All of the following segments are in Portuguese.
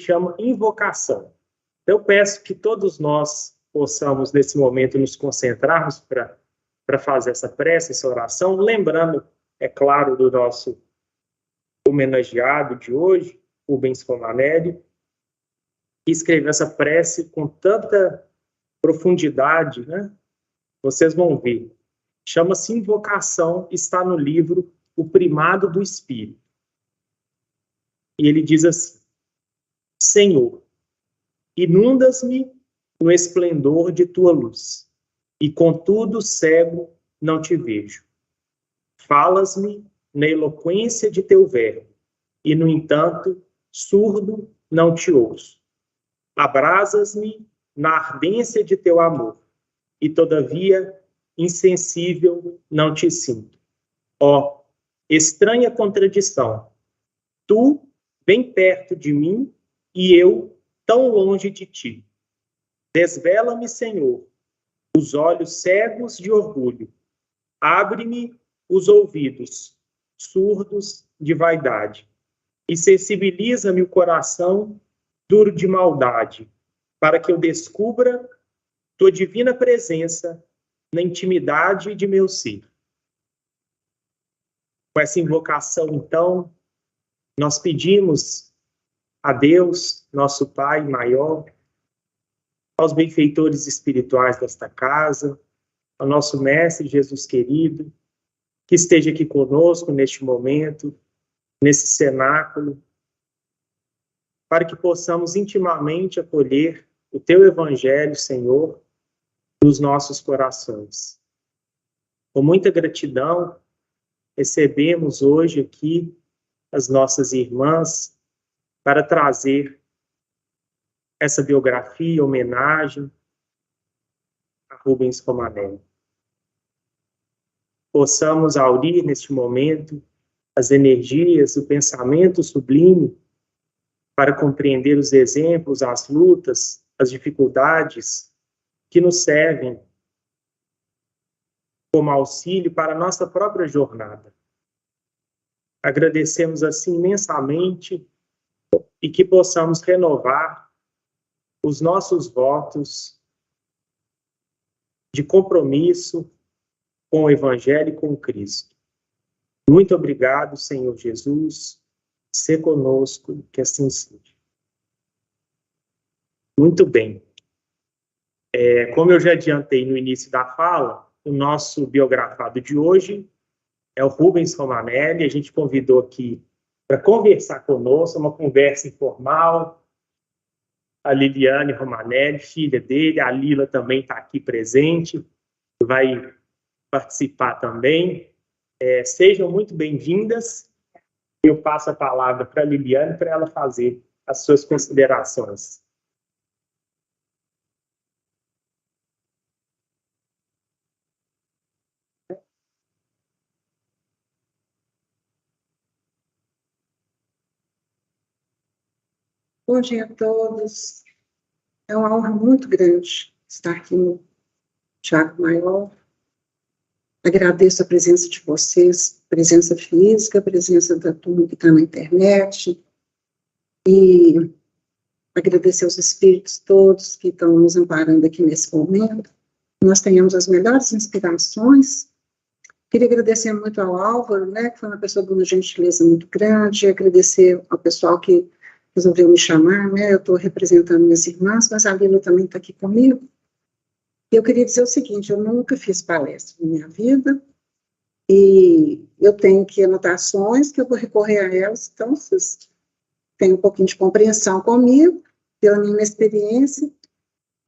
chama invocação. Eu peço que todos nós possamos, nesse momento, nos concentrarmos para fazer essa prece, essa oração, lembrando, é claro, do nosso homenageado de hoje, Rubens Romanelli, que escreveu essa prece com tanta profundidade, né? Vocês vão ver. Chama-se Invocação, está no livro O Primado do Espírito. E ele diz assim: Senhor, inundas-me no esplendor de tua luz, e contudo cego não te vejo. Falas-me na eloquência de teu verbo, e no entanto surdo não te ouço. Abrasas-me na ardência de teu amor, e todavia insensível não te sinto. Ó, estranha contradição! Tu, bem perto de mim, e eu, tão longe de ti. Desvela-me, Senhor, os olhos cegos de orgulho. Abre-me os ouvidos, surdos de vaidade. E sensibiliza-me o coração duro de maldade, para que eu descubra tua divina presença na intimidade de meu ser. Com essa invocação, então, nós pedimos a Deus, nosso Pai maior, aos benfeitores espirituais desta casa, ao nosso Mestre Jesus querido, que esteja aqui conosco neste momento, nesse cenáculo, para que possamos intimamente acolher o Teu Evangelho, Senhor, nos nossos corações. Com muita gratidão, recebemos hoje aqui as nossas irmãs para trazer essa biografia, homenagem a Rubens Romanelli. Possamos aurir neste momento as energias, o pensamento sublime para compreender os exemplos, as lutas, as dificuldades que nos servem como auxílio para a nossa própria jornada. Agradecemos assim imensamente e que possamos renovar os nossos votos de compromisso com o Evangelho e com Cristo. Muito obrigado, Senhor Jesus. Sê conosco, que assim seja. Muito bem. Como eu já adiantei no início da fala, o nosso biografado de hoje é o Rubens Romanelli. A gente convidou aqui para conversar conosco, uma conversa informal. A Liliane Romanelli, filha dele, a Lila também está aqui presente, vai participar também. Sejam muito bem-vindas. Eu passo a palavra para a Liliane para ela fazer as suas considerações. Bom dia a todos. É uma honra muito grande estar aqui no Teatro Maior. Agradeço a presença de vocês, presença física, a presença da turma que está na internet, e agradecer aos espíritos todos que estão nos amparando aqui nesse momento. Nós tenhamos as melhores inspirações. Queria agradecer muito ao Álvaro, né, que foi uma pessoa de uma gentileza muito grande, agradecer ao pessoal que resolveu me chamar, né, eu estou representando minhas irmãs, mas a Lila também está aqui comigo. E eu queria dizer o seguinte: eu nunca fiz palestra na minha vida, e eu tenho aqui anotações que eu vou recorrer a elas, então vocês têm um pouquinho de compreensão comigo, pela minha experiência,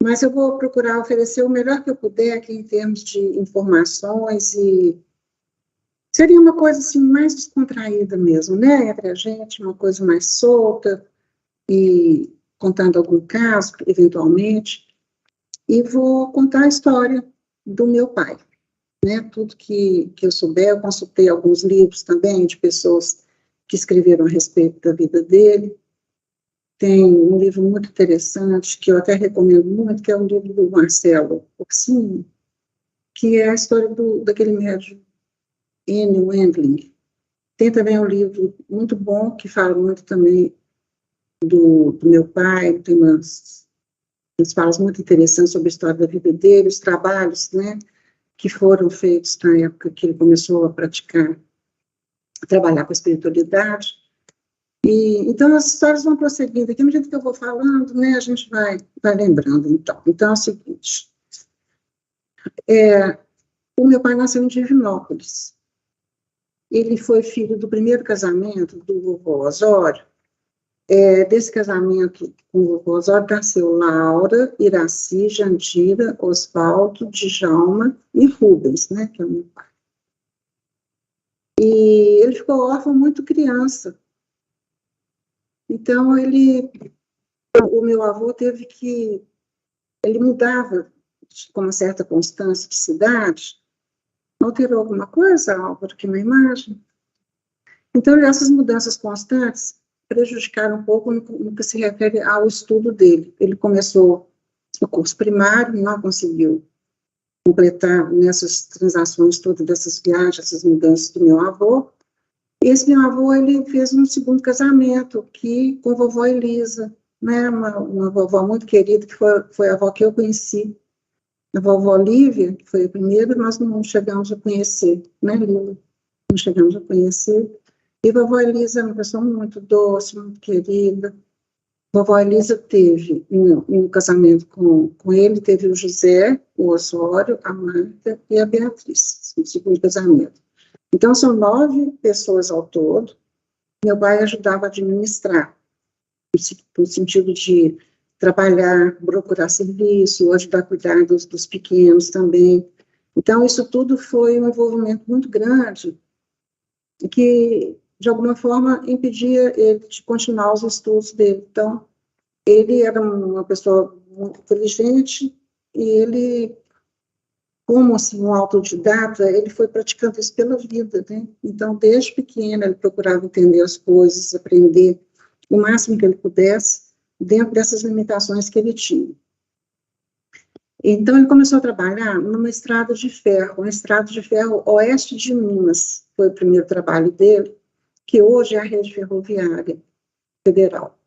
mas eu vou procurar oferecer o melhor que eu puder aqui em termos de informações, e seria uma coisa assim mais descontraída mesmo, né, entre a gente, uma coisa mais solta, e contando algum caso, eventualmente, e vou contar a história do meu pai, né, tudo que eu souber. Eu consultei alguns livros também de pessoas que escreveram a respeito da vida dele. Tem um livro muito interessante, que eu até recomendo muito, que é o livro do Marcelo Oxini, que é a história daquele médium N. Wendling. Tem também um livro muito bom, que fala muito também do meu pai, tem umas falas muito interessantes sobre a história da vida dele, os trabalhos, né, que foram feitos na época que ele começou a praticar, a trabalhar com a espiritualidade. E, então, as histórias vão prosseguindo aqui, à medida que eu vou falando, né, a gente vai lembrando, então. Então, é o seguinte, o meu pai nasceu em Divinópolis. Ele foi filho do primeiro casamento do vovô Osório. Desse casamento com o vovô Osório nasceu Laura, Iraci, Jandira, Osvaldo, Djalma e Rubens, né, que é o meu pai. E ele ficou órfão muito criança. Então, o meu avô teve que, ele mudava com uma certa constância de cidade. Alterou alguma coisa, Álvaro, aqui na imagem? Então, essas mudanças constantes prejudicaram um pouco no que se refere ao estudo dele. Ele começou o curso primário, não conseguiu completar nessas transações todas dessas viagens, essas mudanças do meu avô. E esse meu avô, ele fez um segundo casamento com a vovó Elisa, né, uma vovó muito querida, que foi a avó que eu conheci. A vovó Lívia, que foi a primeira, nós não chegamos a conhecer, né, Lila? Não chegamos a conhecer. E a vovó Elisa é uma pessoa muito doce, muito querida. A vovó Elisa teve um casamento com ele, teve o José, o Osório, a Marta e a Beatriz, no segundo casamento. Então, são 9 pessoas ao todo. Meu pai ajudava a administrar, no sentido de trabalhar, procurar serviço, ajudar a cuidar dos pequenos também. Então, isso tudo foi um envolvimento muito grande, que, de alguma forma, impedia ele de continuar os estudos dele. Então, ele era uma pessoa muito inteligente e ele, como assim, um autodidata, ele foi praticando isso pela vida, né? Então, desde pequeno, ele procurava entender as coisas, aprender o máximo que ele pudesse, dentro dessas limitações que ele tinha. Então, ele começou a trabalhar numa estrada de ferro, uma estrada de ferro oeste de Minas, foi o primeiro trabalho dele, que hoje é a rede ferroviária federal.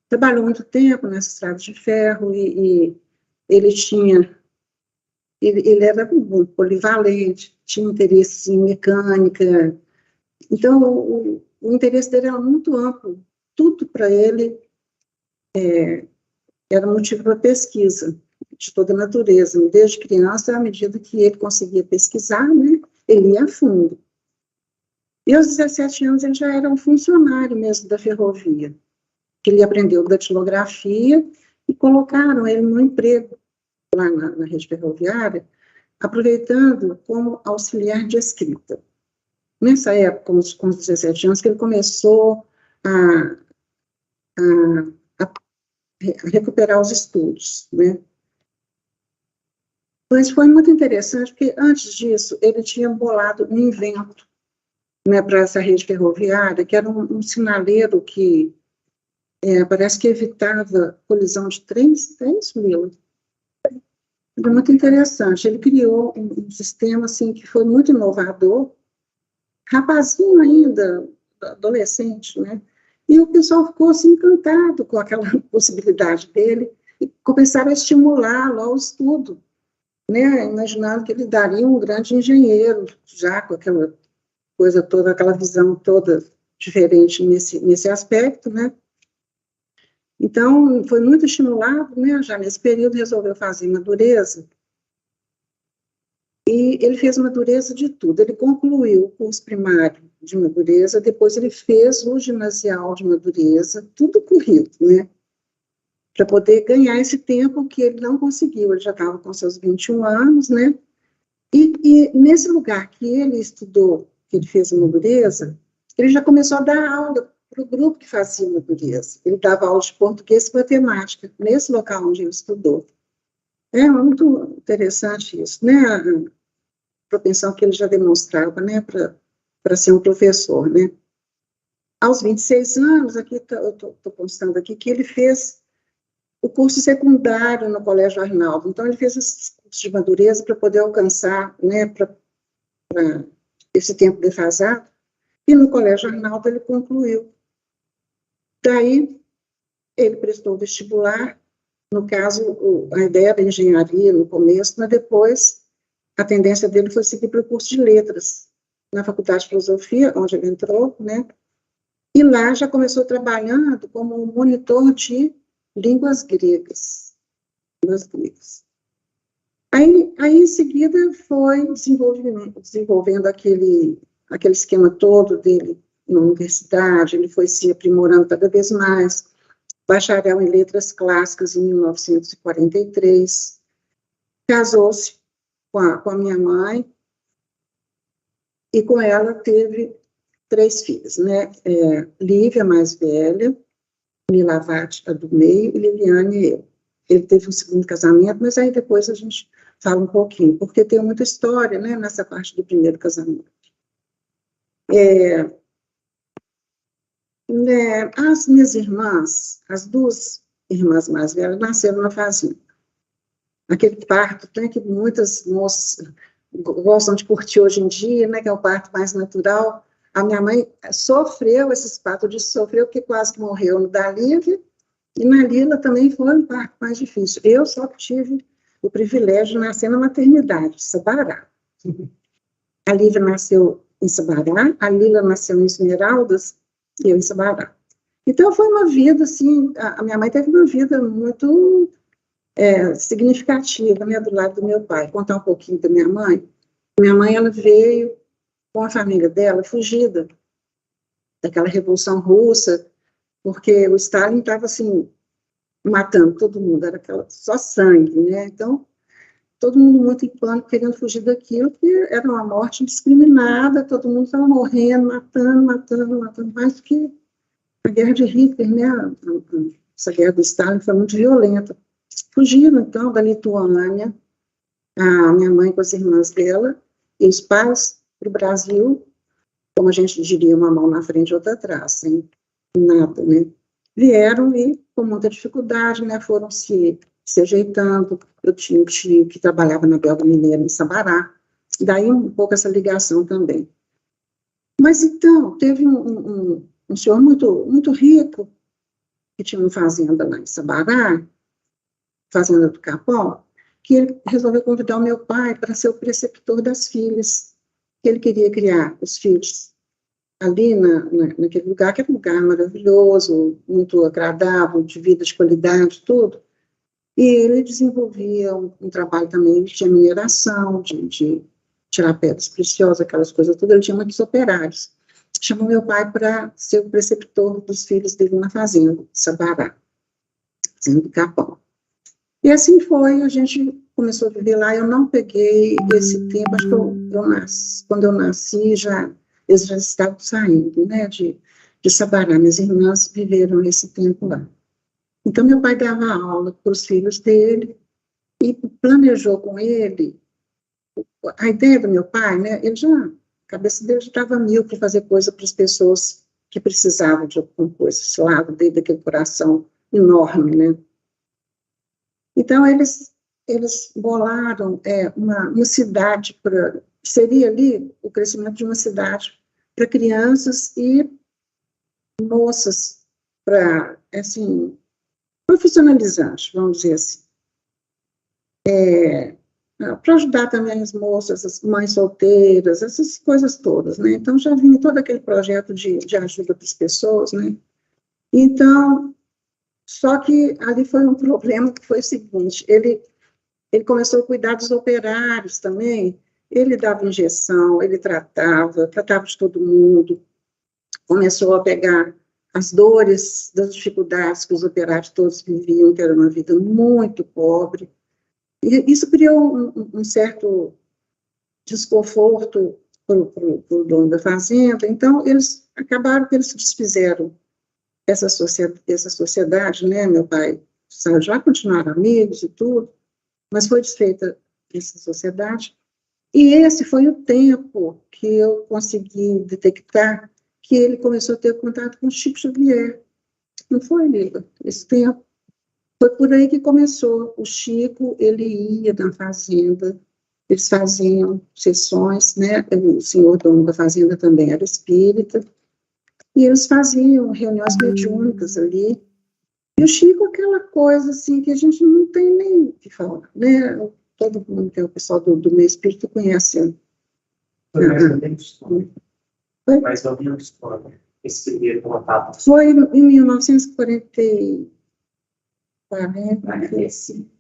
Trabalhou muito tempo nessa estrada de ferro e ele era muito polivalente, tinha interesse em mecânica. Então, o interesse dele era muito amplo. Tudo para ele era motivo para pesquisa, de toda a natureza. Desde criança, à medida que ele conseguia pesquisar, né, ele ia a fundo. E aos 17 anos, ele já era um funcionário mesmo da ferrovia. Ele aprendeu datilografia e colocaram ele no emprego lá na rede ferroviária, aproveitando como auxiliar de escrita. Nessa época, com os 17 anos, que ele começou a recuperar os estudos, né? Mas foi muito interessante, porque antes disso, ele tinha bolado um invento, né, para essa rede ferroviária, que era um sinaleiro que parece que evitava colisão de trens, é isso, Mila? Era muito interessante. Ele criou um sistema assim, que foi muito inovador, rapazinho ainda, adolescente, né? E o pessoal ficou assim, encantado com aquela possibilidade dele e começaram a estimulá-lo ao estudo, né? Imaginando que ele daria um grande engenheiro, já com aquela coisa toda, aquela visão toda diferente nesse aspecto, né? Então, foi muito estimulado, né? Já nesse período resolveu fazer madureza. E ele fez madureza de tudo. Ele concluiu o curso primário de madureza, depois ele fez o ginasial de madureza, tudo corrido, né? Para poder ganhar esse tempo que ele não conseguiu. Ele já estava com seus 21 anos, né? E nesse lugar que ele estudou, que ele fez a madureza, ele já começou a dar aula para o grupo que fazia madureza. Ele dava aula de português e matemática, nesse local onde ele estudou. É muito interessante isso, né? A propensão que ele já demonstrava, né, para ser um professor, né? Aos 26 anos, aqui eu estou constando aqui, que ele fez o curso secundário no Colégio Arnaldo. Então, ele fez esses cursos de madureza para poder alcançar, né, para esse tempo defasado, e no Colégio Arnaldo ele concluiu. Daí, ele prestou vestibular, no caso, a ideia da engenharia no começo, mas depois a tendência dele foi seguir para o curso de letras, na Faculdade de Filosofia, onde ele entrou, né? E lá já começou trabalhando como monitor de línguas gregas. Aí em seguida, foi desenvolvendo aquele esquema todo dele na universidade, ele foi se aprimorando cada vez mais, bacharel em letras clássicas em 1943, casou-se com a minha mãe, e com ela teve 3 filhas, né? Lívia, a mais velha, Milavati, a do meio, e Liliane e eu. Ele teve um segundo casamento, mas aí depois a gente fala um pouquinho, porque tem muita história, né, nessa parte do primeiro casamento. As minhas irmãs, as 2 irmãs mais velhas, nasceram na fazenda. Aquele parto, né, que muitas moças gostam de curtir hoje em dia, né, que é o parto mais natural. A minha mãe sofreu esses partos, sofreu porque quase que morreu no da Lívia, e na Lila também foi um parto mais difícil. Eu só tive o privilégio de nascer na maternidade, Sabará. A Lívia nasceu em Sabará, a Lila nasceu em Esmeraldas, e eu em Sabará. Então, foi uma vida, assim, a minha mãe teve uma vida muito significativa, né, do lado do meu pai. Vou contar um pouquinho da minha mãe. Minha mãe, ela veio com a família dela, fugida daquela Revolução Russa, porque o Stalin estava, assim, matando todo mundo, era só sangue, né? Então, todo mundo muito em pânico, querendo fugir daquilo, porque era uma morte indiscriminada, todo mundo estava morrendo, matando, mais do que a guerra de Hitler, né? Essa guerra do Stalin foi muito violenta. Fugiram, então, da Lituânia, a minha mãe com as irmãs dela, e os pais para o Brasil, como a gente diria, uma mão na frente e outra atrás, sem nada, né? Vieram e, com muita dificuldade, né, foram se ajeitando. Eu tinha um tio que trabalhava na Belga Mineira, em Sabará, daí um pouco essa ligação também. Mas, então, teve um senhor muito rico, que tinha uma fazenda lá em Sabará, Fazenda do Capão, que ele resolveu convidar o meu pai para ser o preceptor das filhas, que ele queria criar os filhos ali naquele lugar, que era um lugar maravilhoso, muito agradável, de vida, de qualidade, tudo. E ele desenvolvia um trabalho também de mineração, de tirar pedras preciosas, aquelas coisas todas. Ele tinha muitos operários. Chamou meu pai para ser o preceptor dos filhos dele na fazenda, Sabará, fazenda do Capão. E assim foi, a gente começou a viver lá. Eu não peguei esse tempo, acho que quando eu nasci, eles já estavam saindo, né, de Sabará. Minhas irmãs viveram esse tempo lá. Então, meu pai dava aula para os filhos dele e planejou com ele. A ideia do meu pai, né, a cabeça dele já estava mil para fazer coisa para as pessoas que precisavam de alguma coisa, esse lado dele, daquele coração enorme, né. Então, eles bolaram uma cidade seria ali o crescimento de uma cidade para crianças e moças, para, assim, profissionalizantes, vamos dizer assim. Para ajudar também as moças, as mães solteiras, essas coisas todas, né? Então, já vinha todo aquele projeto de ajuda para as pessoas, né? Então, só que ali foi um problema que foi o seguinte, ele começou a cuidar dos operários também, ele dava injeção, ele tratava de todo mundo, começou a pegar as dores das dificuldades que os operários todos viviam, que era uma vida muito pobre, e isso criou um certo desconforto para o dono da fazenda. Então, eles acabaram que eles se desfizeram essa sociedade, né, meu pai já continuaram amigos e tudo, mas foi desfeita essa sociedade, e esse foi o tempo que eu consegui detectar que ele começou a ter contato com o Chico Xavier. Não foi, Lila? Esse tempo. Foi por aí que começou. O Chico, ele ia na fazenda, eles faziam sessões, né? O senhor dono da fazenda também era espírita, e eles faziam reuniões mediúnicas ali, E o Chico, aquela coisa, assim, que a gente não tem nem o que falar, né? Todo mundo, que é o pessoal do meu espírito, conhece. Foi mais ou menos história. Foi mais ou menos história. Esse primeiro contato. Foi em 1945.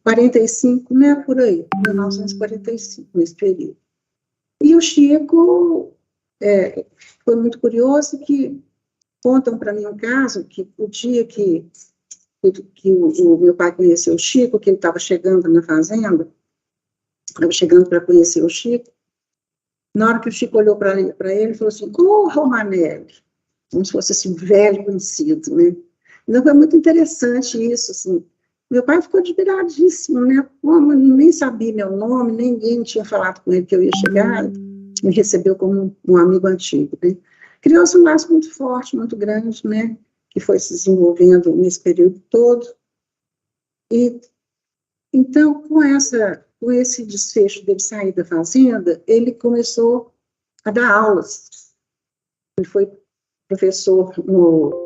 45, né, por aí, 1945, nesse período. E o Chico foi muito curioso que contam para mim um caso que o dia que o meu pai conheceu o Chico, que ele estava chegando na fazenda, estava chegando para conhecer o Chico, na hora que o Chico olhou para ele, falou assim, Romanelli, como se fosse assim, velho conhecido, né? Então foi muito interessante isso, assim. Meu pai ficou admiradíssimo, né? Como nem sabia meu nome, ninguém tinha falado com ele que eu ia chegar, me recebeu como um amigo antigo, né? Criou-se um laço muito forte, muito grande, né? Que foi se desenvolvendo nesse período todo. E, então, com esse desfecho dele sair da fazenda, ele começou a dar aulas. Ele foi professor no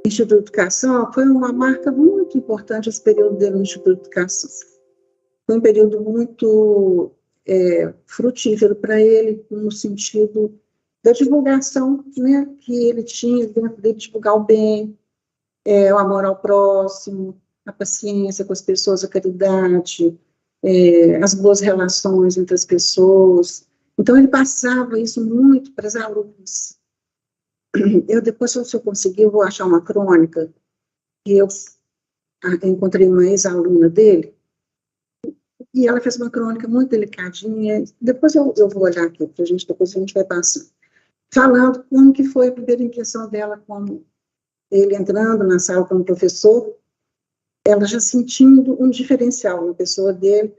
Instituto de Educação. Foi uma marca muito importante esse período dele no Instituto de Educação. Foi um período muito frutífero para ele, no sentido da divulgação, né, que ele tinha dentro dele, divulgar o bem, o amor ao próximo, a paciência com as pessoas, a caridade, as boas relações entre as pessoas. Então, ele passava isso muito para as alunas. Eu depois, se eu conseguir, eu vou achar uma crônica, e eu encontrei uma ex-aluna dele, e ela fez uma crônica muito delicadinha. Depois eu vou olhar aqui para a gente, depois a gente vai passando. Falando como que foi a primeira impressão dela, como ele entrando na sala como professor, ela já sentindo um diferencial na pessoa dele,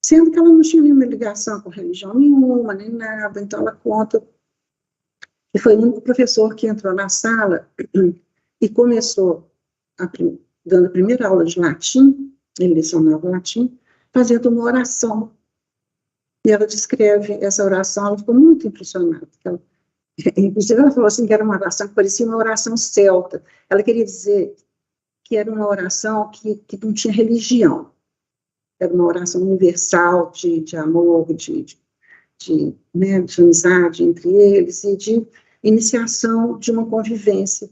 sendo que ela não tinha nenhuma ligação com religião nenhuma, nem nada. Então ela conta que foi o único professor que entrou na sala e começou, dando a primeira aula de latim, ele lecionava latim, fazendo uma oração. E ela descreve essa oração, ela ficou muito impressionada. Inclusive, ela falou assim que era uma oração que parecia uma oração celta. Ela queria dizer que era uma oração que não tinha religião. Era uma oração universal de amor, de amizade entre eles e de iniciação de uma convivência,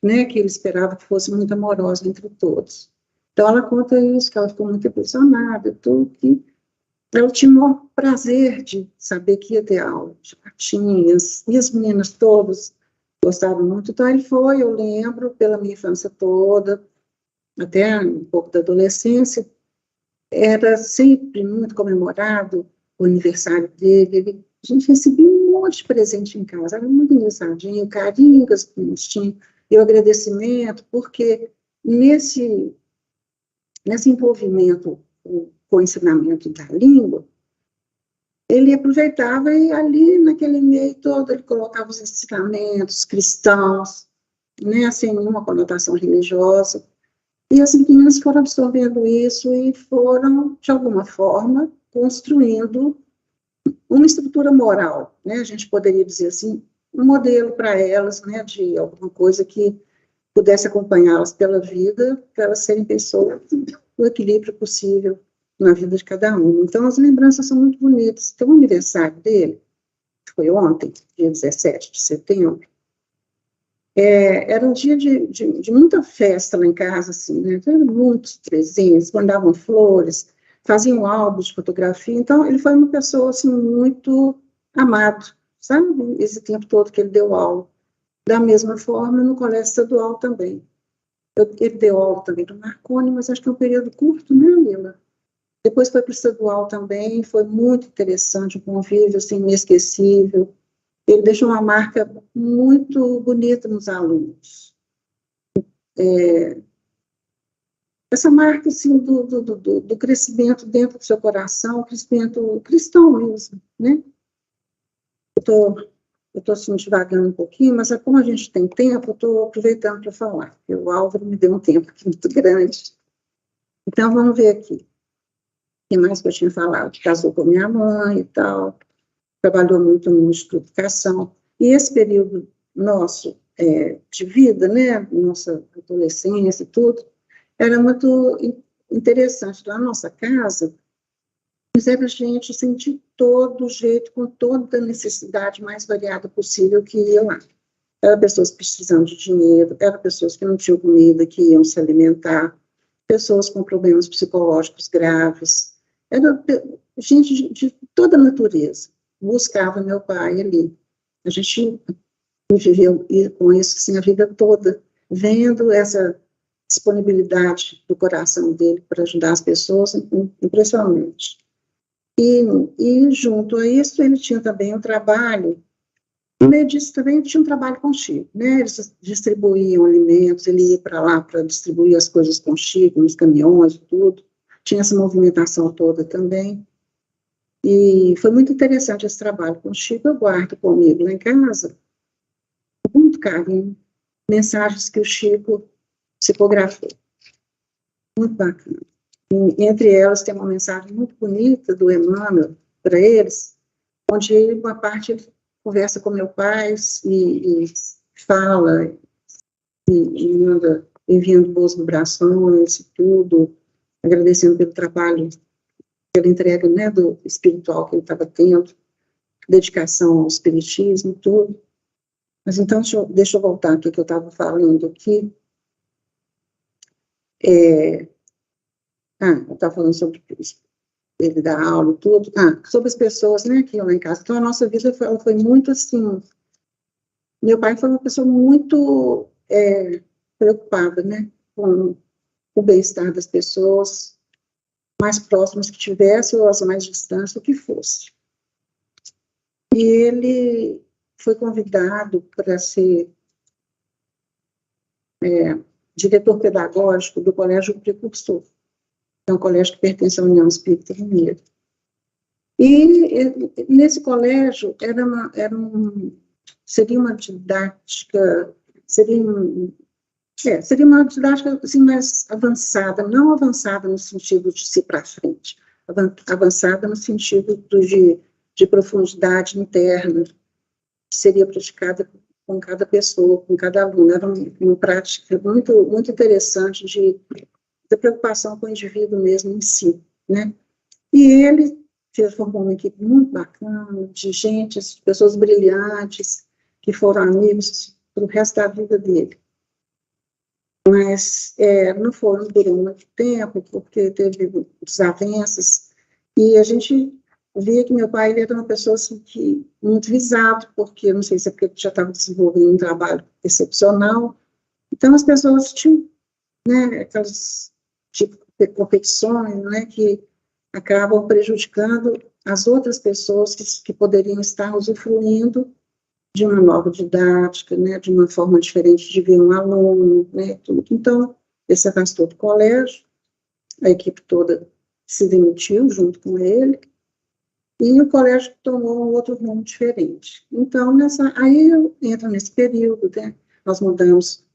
né, que ele esperava que fosse muito amorosa entre todos. Então, ela conta isso, que ela ficou muito impressionada, tudo, que ela tinha o maior prazer de saber que ia ter aula de latim, e as meninas todas gostavam muito. Então, ele foi, eu lembro, pela minha infância toda, até um pouco da adolescência, era sempre muito comemorado o aniversário dele. A gente recebia um monte de presente em casa, era muito engraçadinho, o carinho que as meninas tinham, e o agradecimento, porque nesse envolvimento com o ensinamento da língua, ele aproveitava e ali, naquele meio todo, ele colocava os ensinamentos cristãos, né, sem nenhuma conotação religiosa, e as meninas foram absorvendo isso e foram, de alguma forma, construindo uma estrutura moral, né, a gente poderia dizer assim, um modelo para elas, né, de alguma coisa que pudesse acompanhá-las pela vida, para elas serem pessoas do equilíbrio possível na vida de cada um. Então, as lembranças são muito bonitas. Então, o aniversário dele, que foi ontem, dia 17 de setembro, era um dia de muita festa lá em casa, assim, né? Então, muitos presentes, mandavam flores, faziam álbuns de fotografia. Então, ele foi uma pessoa, assim, muito amado, sabe? Esse tempo todo que ele deu aula. Da mesma forma, no colégio estadual também. Ele deu aula também no Marconi, mas acho que é um período curto, né, Lila? Depois foi para o estadual também, foi muito interessante, um convívio assim, inesquecível. Ele deixou uma marca muito bonita nos alunos. Essa marca assim, do crescimento dentro do seu coração, crescimento cristão mesmo, né? Eu estou assim, devagando um pouquinho, mas como a gente tem tempo, eu estou aproveitando para falar, porque o Álvaro me deu um tempo aqui muito grande. Então, vamos ver aqui. O que mais que eu tinha falado? Casou com minha mãe e tal, trabalhou muito no Instituto de Educação. E esse período nosso de vida, né, nossa adolescência e tudo, era muito interessante. Na nossa casa, fizeram a gente sentir todo jeito, com toda a necessidade mais variada possível que ia lá. Eram pessoas precisando de dinheiro, eram pessoas que não tinham comida, que iam se alimentar, pessoas com problemas psicológicos graves, era gente de toda a natureza. Buscava meu pai ali. A gente viveu com isso assim, a vida toda, vendo essa disponibilidade do coração dele para ajudar as pessoas, impressionante. E junto a isso, ele tinha também um trabalho, no meio disso também tinha um trabalho com Chico, né? Eles distribuíam alimentos, ele ia para lá para distribuir as coisas com Chico, nos caminhões e tudo, tinha essa movimentação toda também, e foi muito interessante esse trabalho com Chico. Eu guardo comigo lá em casa, com muito carinho, mensagens que o Chico psicografou, muito bacana. E, entre elas tem uma mensagem muito bonita do Emmanuel para eles, onde ele, uma parte, ele conversa com meu pai e fala e manda enviando boas vibrações e tudo, agradecendo pelo trabalho, pela entrega, né, do espiritual que ele estava tendo, dedicação ao espiritismo e tudo. Mas então, deixa eu voltar aqui que eu estava falando aqui. Eu estava falando sobre ele dar aula e tudo. Sobre as pessoas, né, que iam lá em casa. Então, a nossa vida foi muito assim. Meu pai foi uma pessoa muito preocupada, né, com o bem-estar das pessoas, mais próximas que tivesse ou as mais distantes, o que fosse. E ele foi convidado para ser diretor pedagógico do Colégio Precursor, que é um colégio que pertence à União Espírita Mineira. E nesse colégio seria uma didática, seria uma didática assim, mais avançada, não avançada no sentido de ir para frente, avançada no sentido de profundidade interna, que seria praticada com cada pessoa, com cada aluno. Era uma prática muito, muito interessante da preocupação com o indivíduo mesmo em si, né? E ele formou uma equipe muito bacana, de gente, pessoas brilhantes, que foram amigos para o resto da vida dele. Mas não durou muito tempo, porque teve desavenças, e a gente via que meu pai ele era uma pessoa assim, muito visado, porque, não sei se é porque ele já estava desenvolvendo um trabalho excepcional, então as pessoas tinham, né, aquelas tipo de competições, né, que acabam prejudicando as outras pessoas que poderiam estar usufruindo de uma nova didática, né, de uma forma diferente de ver um aluno, né, tudo. Então, ele se afastou do colégio, a equipe toda se demitiu junto com ele, e o colégio tomou um outro rumo diferente. Então, aí eu entro nesse período, né, nós mudamos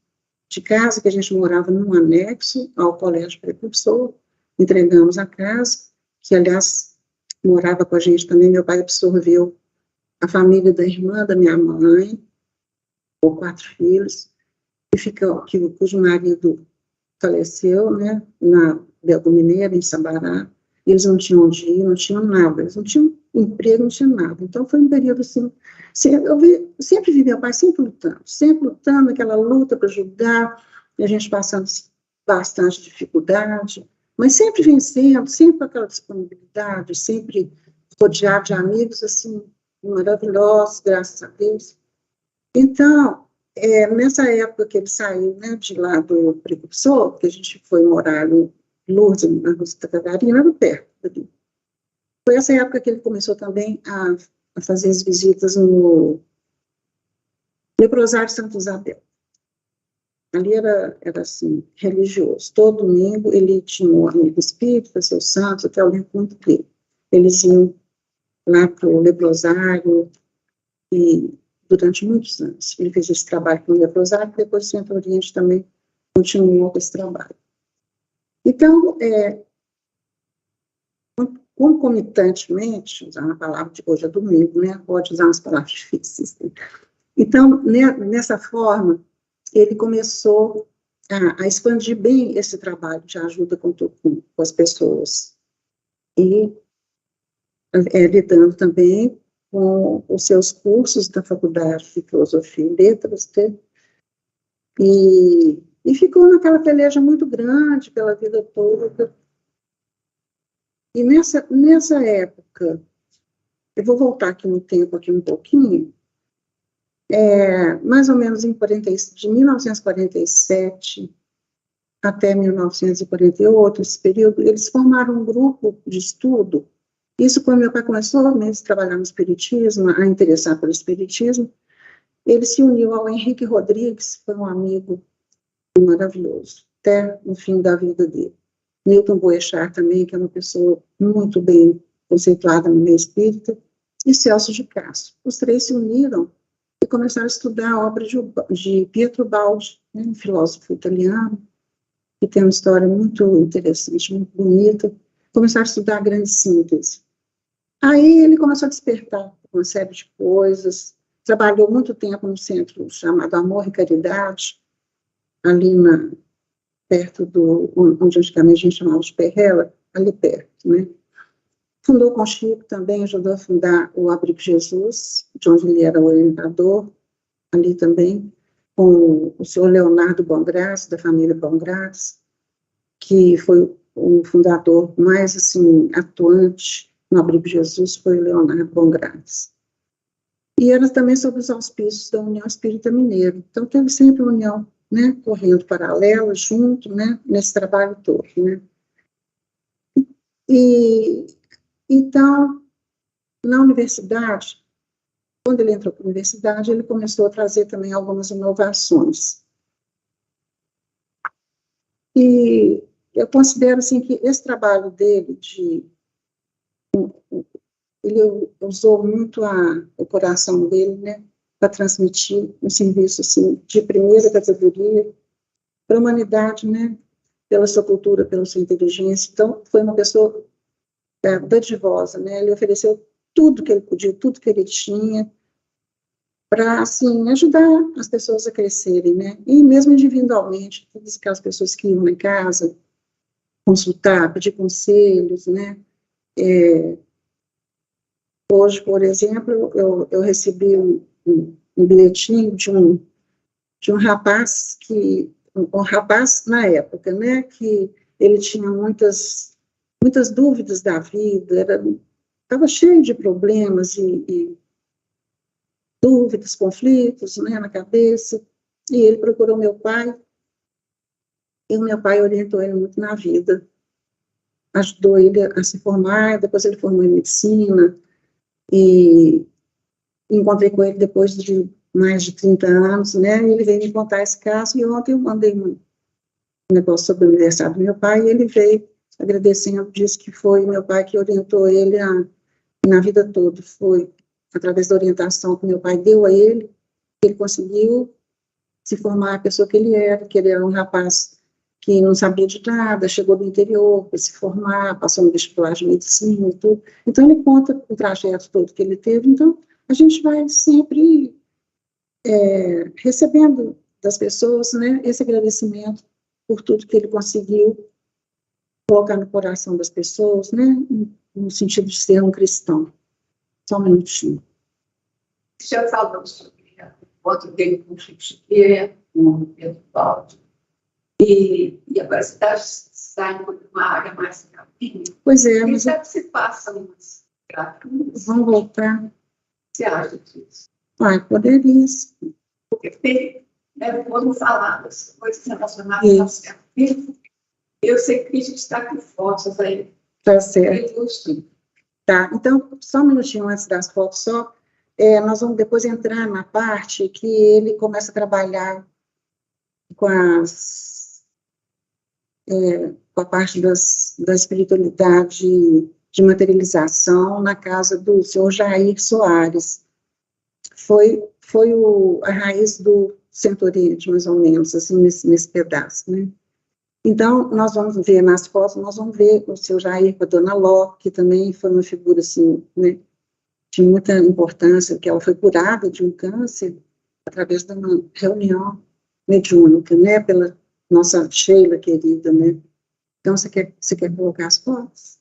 de casa, que a gente morava num anexo ao Colégio Precursor, entregamos a casa, que, aliás, morava com a gente também, meu pai absorveu a família da irmã da minha mãe, com 4 filhos, cujo marido faleceu, né, na Belgo Mineira, em Sabará. Eles não tinham onde ir, não tinham nada, eles não tinham emprego, não tinham nada. Então, foi um período assim, sempre vi meu pai sempre lutando, aquela luta para ajudar, e a gente passando bastante dificuldade, mas sempre vencendo, sempre com aquela disponibilidade, sempre rodeado de amigos, assim, maravilhosos, graças a Deus. Então, nessa época que ele saiu, né, de lá do Precursor, que a gente foi morar em Lourdes, na Rua Santa Catarina, era perto dali. Foi essa época que ele começou também a fazer as visitas no Leprosário Santa Isabel. Ali era assim, religioso. Todo domingo ele tinha um amigo espírita, seu santo, até eu lembro muito dele. Eles iam lá para o leprosário, e durante muitos anos. Ele fez esse trabalho com o leprosário, e depois o Centro Oriente também continuou com esse trabalho. Então, concomitantemente, usando a palavra de hoje é domingo, né? Pode usar umas palavras difíceis. Então, nessa forma, ele começou a expandir bem esse trabalho de ajuda com as pessoas. E lidando também com os seus cursos da Faculdade de Filosofia e Letras, e ficou naquela peleja muito grande pela vida toda. E nessa época, eu vou voltar aqui no tempo aqui um pouquinho, mais ou menos de 1947 até 1948, esse período, eles formaram um grupo de estudo. Isso quando meu pai começou mesmo a trabalhar no espiritismo, a interessar pelo espiritismo, ele se uniu ao Henrique Rodrigues, que foi um amigo maravilhoso, até no fim da vida dele. Newton Boechat também, que é uma pessoa muito bem conceituada no meio espírita, e Celso de Castro. Os três se uniram e começaram a estudar a obra de Pietro Baldi, né, um filósofo italiano, que tem uma história muito interessante, muito bonita. Começaram a estudar a grande síntese. Aí ele começou a despertar uma série de coisas, trabalhou muito tempo no centro chamado Amor e Caridade, ali perto onde antigamente a gente chamava de Perrela, ali perto, né? Fundou com Chico também, ajudou a fundar o Abrigo Jesus, de onde ele era o orientador, ali também, com o senhor Leonardo Bongraça, da família Bongraça, que foi o fundador mais, assim, atuante no Abrigo Jesus, foi o Leonardo Bongraça. E era também sobre os auspícios da União Espírita Mineira. Então, teve sempre uma união, né, correndo paralela, junto, né, nesse trabalho todo, né. E, então, na universidade, quando ele entrou para a universidade, ele começou a trazer também algumas inovações. E eu considero, assim, que esse trabalho dele ele usou muito o coração dele, né, para transmitir um serviço, assim, de primeira categoria para a humanidade, né, pela sua cultura, pela sua inteligência. Então, foi uma pessoa dadivosa, né, ele ofereceu tudo que ele podia, tudo que ele tinha, para, assim, ajudar as pessoas a crescerem, né, e mesmo individualmente, todas aquelas pessoas que iam em casa consultar, pedir conselhos, né. Hoje, por exemplo, eu recebi um bilhetinho de um rapaz um rapaz na época, né, que ele tinha muitas dúvidas da vida, estava cheio de problemas e dúvidas, conflitos, né, na cabeça, e ele procurou meu pai, e o meu pai orientou ele muito na vida, ajudou ele a se formar, depois ele formou em medicina, e encontrei com ele depois de mais de 30 anos, né, e ele veio me contar esse caso, e ontem eu mandei um negócio sobre o aniversário do meu pai, e ele veio agradecendo, disse que foi meu pai que orientou ele na vida toda, foi através da orientação que meu pai deu a ele, que ele conseguiu se formar a pessoa que ele era um rapaz que não sabia de nada, chegou do interior para se formar, passou no vestibular de medicina e tudo. Então, ele conta o trajeto todo que ele teve. Então, a gente vai sempre recebendo das pessoas, né, esse agradecimento por tudo que ele conseguiu colocar no coração das pessoas, né, no sentido de ser um cristão. Só um minutinho. Já falamos sobre o encontro dele com o Chico Xavier, com o Pedro Baldi, e agora você está em uma área mais caminho. Pois é, mas mas... se passam umas gratuitas. Vamos voltar. O que você acha disso? Poderia. Porque tem, né, vamos falar das coisas relacionadas ao certo. Eu sei que a gente está com fotos aí. Tá certo. Tá, então, só um minutinho antes das fotos, só, nós vamos depois entrar na parte que ele começa a trabalhar com a parte da espiritualidade de materialização na casa do senhor Jair Soares. Foi a raiz do Centro-Oriente, mais ou menos, assim, nesse pedaço, né? Então, nós vamos ver nas fotos, nós vamos ver o seu Jair com a dona Ló, que também foi uma figura, assim, né, de muita importância, que ela foi curada de um câncer através de uma reunião mediúnica, né, pela nossa Sheila querida, né? Então, você quer colocar as fotos?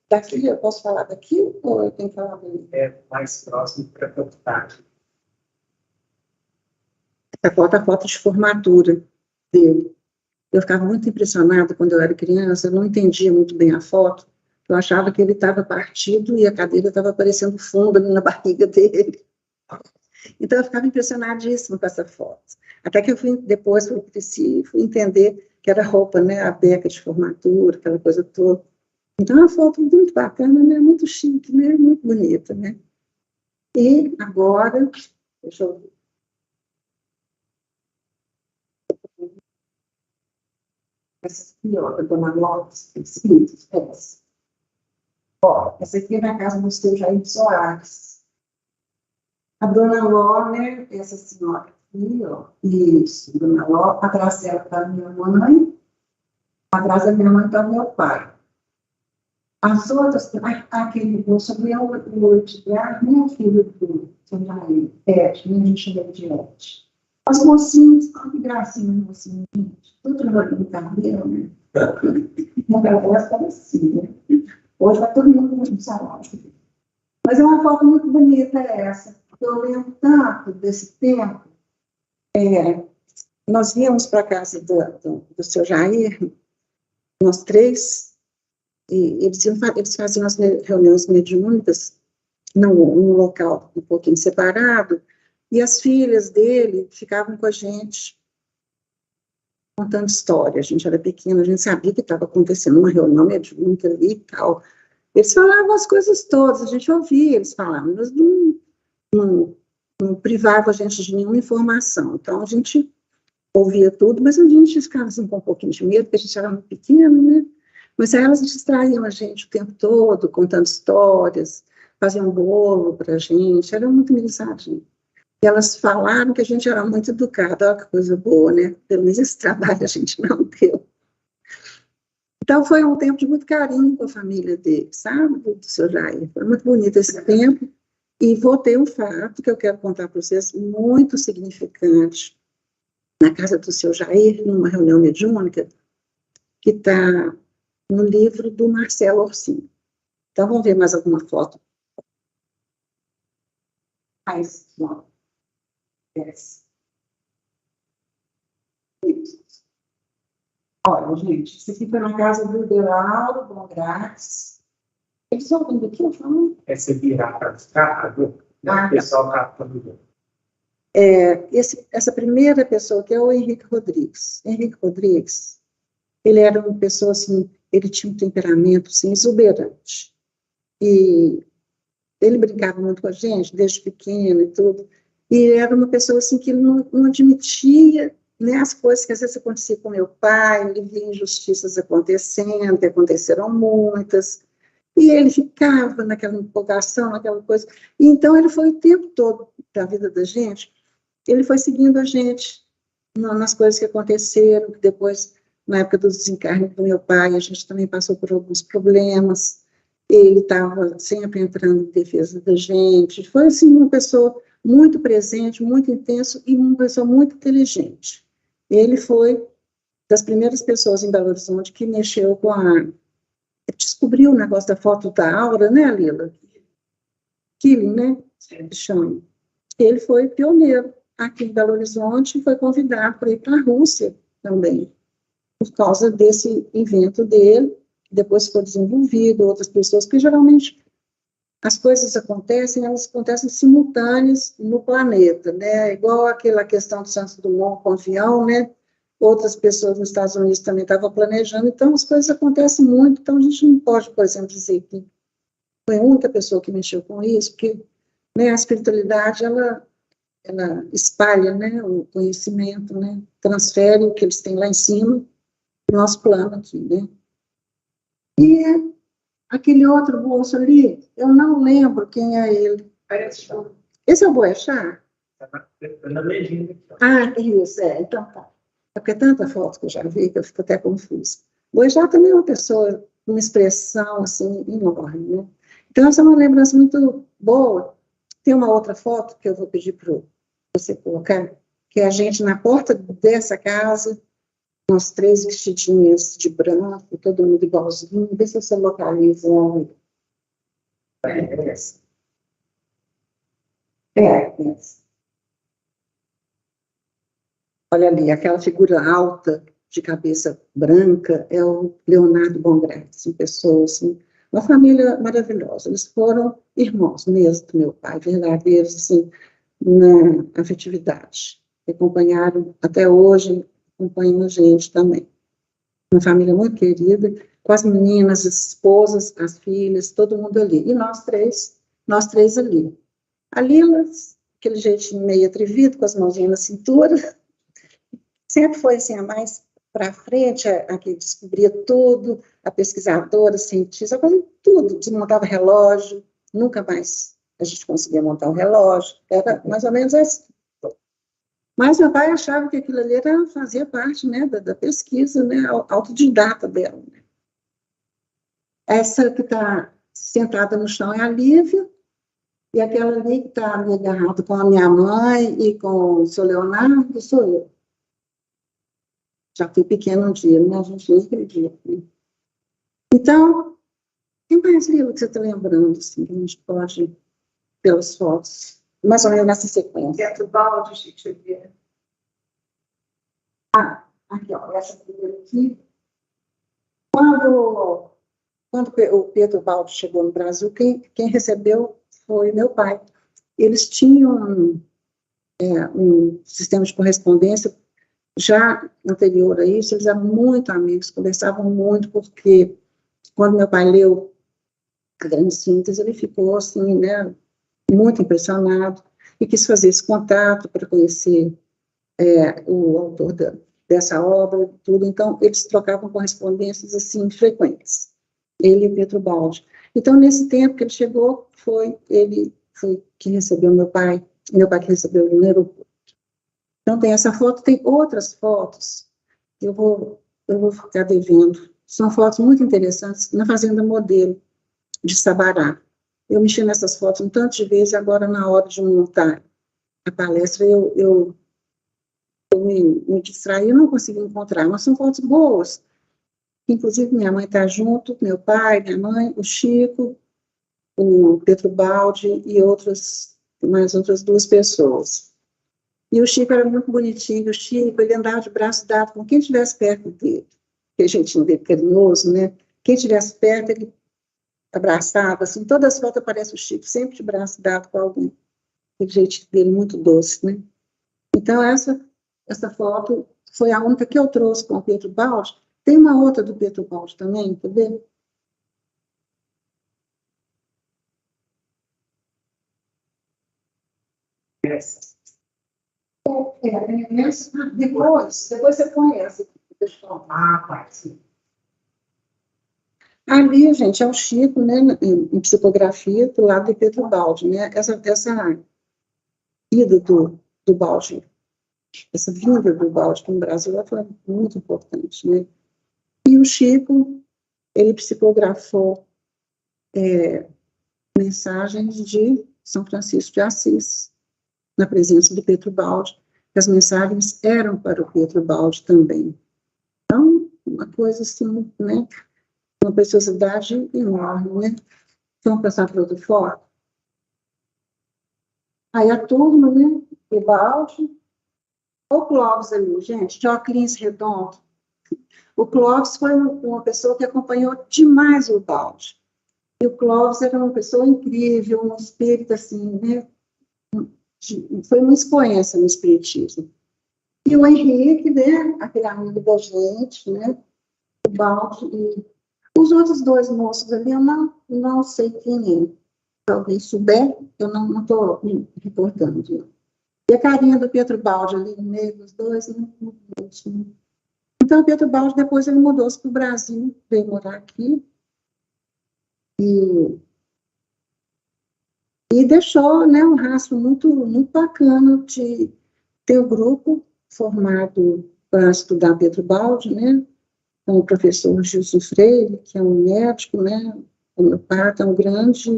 Daqui, eu posso falar daqui ou eu tenho que falar dali? É mais próximo para captar. A foto de formatura dele. Eu ficava muito impressionada quando eu era criança, eu não entendia muito bem a foto, eu achava que ele estava partido e a cadeira estava aparecendo fundo ali na barriga dele. Então, eu ficava impressionadíssima com essa foto. Até que depois eu cresci e fui entender que era roupa, né, a beca de formatura, aquela coisa toda. Então, é uma foto muito bacana, né, muito chique, né, muito bonita, né. E agora, deixa eu ver. Essa aqui, ó, da Dona Lopes, tem escrito, essa. Ó, essa aqui é na casa do seu Jair Soares. A Dona Ló, né, essa senhora aqui, ó, isso, Dona Ló, atrás dela está minha mãe, atrás da minha mãe está meu pai. As outras, aquele moço ali é o Edgar, minha filha do seu Jair, Ed, a gente chama de Ed. As mocinhas, olha que gracinha, mocinha, gente, tudo no cabelo, né? Naquela época era assim, né? Hoje vai todo mundo no salário. Mas é uma foto muito bonita essa. Eu lembro tanto desse tempo. Nós íamos para a casa do seu Jair, nós três, e eles faziam as reuniões mediúnicas num local um pouquinho separado, e as filhas dele ficavam com a gente, contando história. A gente era pequena, a gente sabia que estava acontecendo uma reunião mediúnica ali e tal. Eles falavam as coisas todas, a gente ouvia eles falando, mas não privava a gente de nenhuma informação. Então, a gente ouvia tudo, mas a gente ficava assim, com um pouquinho de medo, porque a gente era muito pequeno, né? Mas aí elas distraíam a gente o tempo todo, contando histórias, faziam bolo para a gente, era muito engraçadinho. E elas falaram que a gente era muito educada, olha que coisa boa, né? Pelo menos esse trabalho a gente não deu. Então, foi um tempo de muito carinho com a família dele, sabe, do seu Jair. Foi muito bonito esse tempo. E vou ter um fato que eu quero contar para vocês, muito significante, na casa do seu Jair, numa reunião mediúnica, que está no livro do Marcelo Orsini. Então, vamos ver mais alguma foto. Olha, gente, isso aqui foi na casa do Deraldo Bom Grátis. Eles estão vendo aqui, eu falo? Essa virar para os carros, o pessoal está falando. Essa primeira pessoa que é o Henrique Rodrigues. Henrique Rodrigues, ele era uma pessoa assim, ele tinha um temperamento assim, exuberante. E ele brincava muito com a gente, desde pequeno e tudo. E era uma pessoa assim que ele não admitia, né, as coisas que às vezes aconteciam com meu pai, ele via injustiças acontecendo, e aconteceram muitas. E ele ficava naquela empolgação, naquela coisa. E então ele foi o tempo todo da vida da gente, ele foi seguindo a gente nas coisas que aconteceram, que depois, na época do desencarne do meu pai, a gente também passou por alguns problemas. Ele estava sempre entrando em defesa da gente. Foi, assim, uma pessoa muito presente, muito intenso e uma pessoa muito inteligente. Ele foi das primeiras pessoas em Belo Horizonte que mexeu com descobriu o negócio da foto da aura, né, Lila? Killing, né? Chama. Ele foi pioneiro aqui em Belo Horizonte e foi convidado para ir para a Rússia também, por causa desse invento dele, que depois foi desenvolvido, outras pessoas, porque geralmente as coisas acontecem, elas acontecem simultâneas no planeta, né? Igual aquela questão do Santos Dumont com o avião, né? Outras pessoas nos Estados Unidos também estavam planejando, então as coisas acontecem muito, então a gente não pode, por exemplo, dizer que foi a única pessoa que mexeu com isso, porque, né, a espiritualidade, ela espalha, né, o conhecimento, né, transfere o que eles têm lá em cima para o nosso plano aqui, né. E aquele outro moço ali, eu não lembro quem é ele. Esse é o Boechat? Na legenda. Isso, então tá. É porque é tanta foto que eu já vi que eu fico até confusa. O Boechat também é uma pessoa, uma expressão, assim, enorme, né. Então, essa é uma lembrança muito boa. Tem uma outra foto que eu vou pedir para você colocar, que é a gente na porta dessa casa, nós 3 vestidinhas de branco, todo mundo igualzinho. Vê se você localiza. Essa. Essa. Olha ali, aquela figura alta, de cabeça branca, é o Leonardo Bongrates, uma pessoa assim, uma família maravilhosa. Eles foram irmãos mesmo do meu pai, verdadeiros, assim, na afetividade. Acompanharam, até hoje, acompanham a gente também. Uma família muito querida, com as meninas, as esposas, as filhas, todo mundo ali. E nós três ali. A Lila, aquele jeitinho meio atrevido, com as mãozinhas na cintura, sempre foi assim, a mais para frente, a que descobria tudo, a pesquisadora, a cientista, fazia tudo, desmontava relógio, nunca mais a gente conseguia montar um relógio, era mais ou menos assim. Mas meu pai achava que aquilo ali fazia parte, né, da pesquisa, né, autodidata dela. Né. Essa que está sentada no chão é a Lívia, e aquela ali que está ali agarrada com a minha mãe e com o seu Leonardo, sou eu. Já fui pequena um dia, né? A gente nem acredita. Né? Então, tem mais livro que você está lembrando, assim, que a gente pode, pelas fotos, mais ou menos nessa sequência. Dentro do balde, Chico. Ah, aqui, ó, essa primeira aqui. Quando o Pedro Baldi chegou no Brasil, quem recebeu foi meu pai. Eles tinham um sistema de correspondência já anterior a isso, eles eram muito amigos, conversavam muito, porque quando meu pai leu a Grande Síntese, ele ficou assim, né, muito impressionado, e quis fazer esse contato para conhecer o autor dessa obra, tudo. Então, eles trocavam correspondências, assim, frequentes, ele e o Pedro Baldi. Então, nesse tempo que ele chegou, ele foi que recebeu meu pai que recebeu ele no aeroporto. Então, tem essa foto, tem outras fotos, eu vou ficar devendo. São fotos muito interessantes na Fazenda Modelo de Sabará. Eu mexi nessas fotos um tanto de vezes, agora na hora de montar a palestra, eu me distraí, eu não consegui encontrar, mas são fotos boas. Inclusive, minha mãe está junto, meu pai, minha mãe, o Chico, o Pedro Baldi e mais outras 2 pessoas. E o Chico era muito bonitinho, o Chico, ele andava de braço dado com quem estivesse perto dele, aquele jeitinho dele carinhoso, né? Quem estivesse perto, ele abraçava, assim, todas as fotos aparece o Chico, sempre de braço dado com alguém, aquele jeitinho dele muito doce, né? Então, essa foto foi a única que eu trouxe com o Pedro Baldi. Tem uma outra do Pedro Baldi também, quer ver? Essa. Depois você conhece. Deixa eu falar, parte. Ali, gente, é o Chico, né, em psicografia, do lado de Pedro Baldi, né? Essa ida do Baldi, essa vinda do Baldi para o Brasil foi muito importante, né? E o Chico, ele psicografou mensagens de São Francisco de Assis, na presença do Pedro Baldi. As mensagens eram para o Pedro Baldi também. Então, uma coisa assim, né? Uma preciosidade enorme, né? Vamos passar para outra foto? Aí a turma, né? O Baldi. O Clóvis ali, gente, de óculos redondo. O Clóvis foi uma pessoa que acompanhou demais o Baldi. E o Clóvis era uma pessoa incrível, um espírito assim, né? Foi uma expoência no espiritismo. E o Henrique, né? Aquele amigo da gente, né? O Baldi e os outros 2 moços ali, eu não sei quem é. Se alguém souber, eu não estou me reportando. E a carinha do Pedro Baldi ali no meio dos 2, não. Então, o Pedro Baldi, depois ele mudou-se para o Brasil, veio morar aqui. E deixou, né, um rastro muito, muito bacana de ter um grupo formado para estudar Pedro Baldi, né? Com o professor Gilson Freire, que é um médico, né, homeopata, é um grande,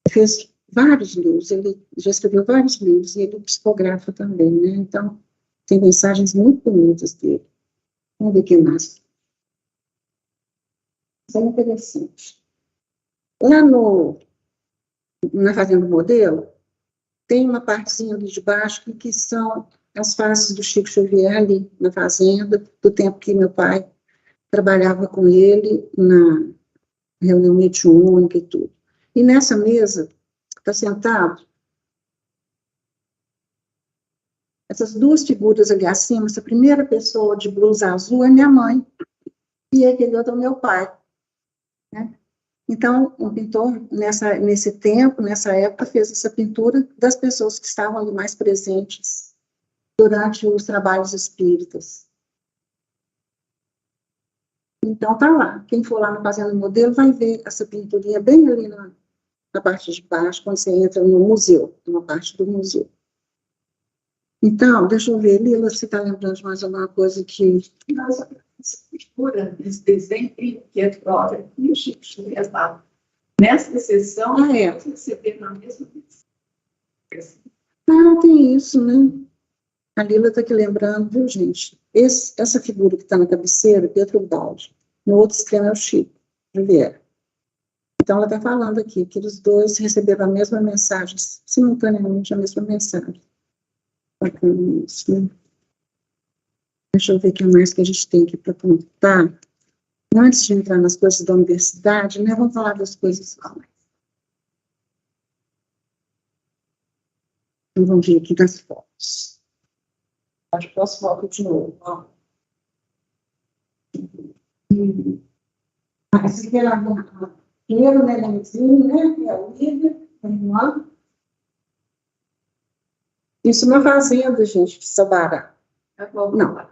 fez vários livros, ele já escreveu vários livros, e ele psicografa também, né? Então, tem mensagens muito bonitas dele. Vamos ver o que mais. Isso é interessante. Lá na Fazenda Modelo, tem uma partezinha ali de baixo que são as faces do Chico Xavier ali na fazenda, do tempo que meu pai trabalhava com ele na reunião mediúnica e tudo. E nessa mesa, está sentado, essas duas figuras ali acima, essa primeira pessoa de blusa azul é minha mãe, e aquele outro é o meu pai, né? Então, um pintor, nesse tempo, nessa época, fez essa pintura das pessoas que estavam ali mais presentes durante os trabalhos espíritas. Então, tá lá. Quem for lá no Fazenda Modelo vai ver essa pinturinha bem ali na parte de baixo, quando você entra no museu, numa parte do museu. Então, deixa eu ver, Lila, se está lembrando de mais alguma coisa que... Nossa, essa figura, esse desenho que é próprio, e o Chico Xavier lá. Nessa sessão, nós recebemos na mesma vez. Tem isso, né? A Lila está aqui lembrando, viu, gente? Essa figura que está na cabeceira, Pedro Baldi. No outro extremo é o Chico Xavier. Então, ela está falando aqui que os dois receberam a mesma mensagem, simultaneamente a mesma mensagem. Bacana isso, né? Deixa eu ver o que mais que a gente tem aqui para contar. Antes de entrar nas coisas da universidade, né, vamos falar das coisas mais. Então, vamos ver aqui das fotos. Acho que posso foto de novo. Ó. Essa aqui é a primeiro nenenzinho, né, que é o Lívia, a irmã. Isso na fazenda, gente, de Sabará. Não.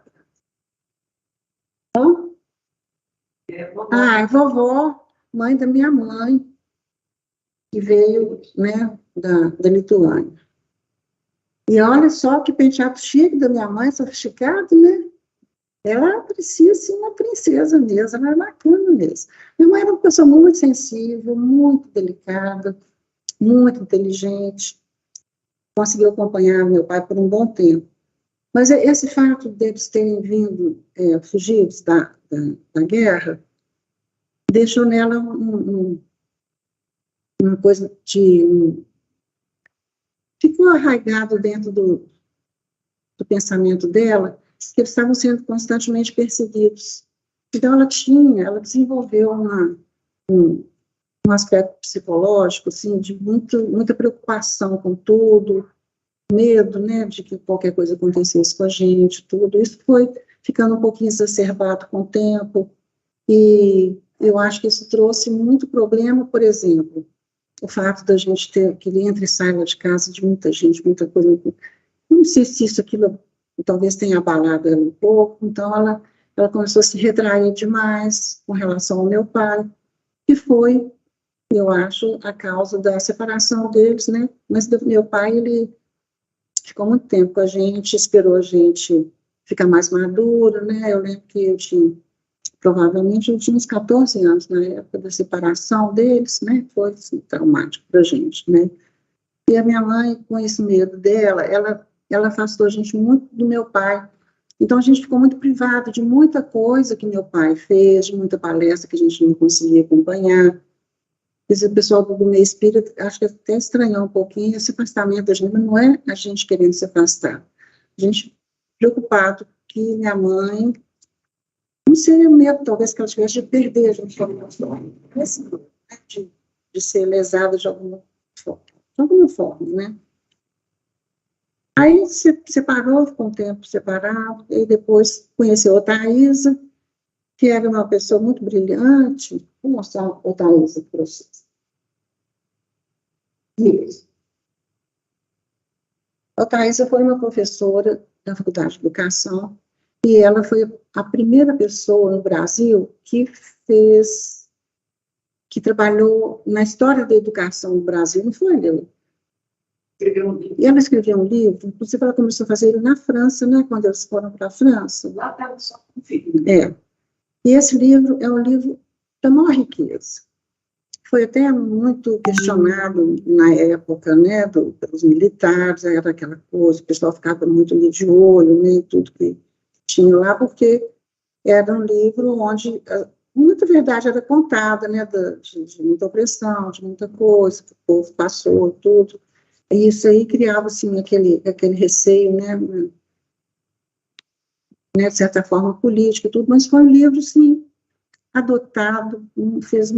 É vovó, mãe da minha mãe, que veio, né, da Lituânia. E olha só que penteado chique da minha mãe, sofisticado, né? Ela parecia, assim, uma princesa mesmo, ela era bacana mesmo. Minha mãe era uma pessoa muito sensível, muito delicada, muito inteligente. Conseguiu acompanhar meu pai por um bom tempo. Mas esse fato deles terem vindo fugidos da guerra deixou nela uma coisa de... ficou arraigado dentro do pensamento dela, que eles estavam sendo constantemente perseguidos. Então, ela desenvolveu um aspecto psicológico, assim, de muita preocupação com tudo, medo, né, de que qualquer coisa acontecesse com a gente, tudo. Isso foi ficando um pouquinho exacerbado com o tempo, e eu acho que isso trouxe muito problema, por exemplo, o fato da gente ter aquele entra e sai de casa de muita gente, muita coisa. Não sei se aquilo talvez tenha abalado ela um pouco, então ela começou a se retrair demais com relação ao meu pai, que foi, eu acho, a causa da separação deles, né? Mas meu pai, ele ficou muito tempo com a gente, esperou a gente ficar mais maduro, né? Eu lembro que provavelmente eu tinha uns 14 anos na época da separação deles, né? Foi assim, traumático para a gente, né? E a minha mãe, com esse medo dela, ela afastou a gente muito do meu pai. Então, a gente ficou muito privado de muita coisa que meu pai fez, de muita palestra que a gente não conseguia acompanhar. Esse pessoal do meio espírita, acho que até estranhou um pouquinho esse afastamento da gente, mas não é a gente querendo se afastar. A gente preocupado que minha mãe, não seria medo, talvez, que ela tivesse de perder a gente de ser lesada de alguma forma, né? Aí se separou, ficou um tempo separado, e depois conheceu a Thaisa, que era uma pessoa muito brilhante. Vou mostrar a Thaisa para vocês. Isso. A Thaisa foi uma professora da Faculdade de Educação, e ela foi a primeira pessoa no Brasil que trabalhou na história da educação no Brasil, não foi, Lila? E ela escreveu um livro, inclusive ela começou a fazer ele na França, né, quando eles foram para a França. Lá estava só com filho. E esse livro é um livro da maior riqueza. foi até muito questionado na época, né, pelos militares, era aquela coisa, o pessoal ficava muito ali de olho, né, tudo que tinha lá, porque era um livro onde muita verdade era contada, né, de muita opressão, de muita coisa, que o povo passou, tudo, e isso aí criava, assim, aquele receio, né, de certa forma política e tudo, mas foi um livro, sim, adotado, fez,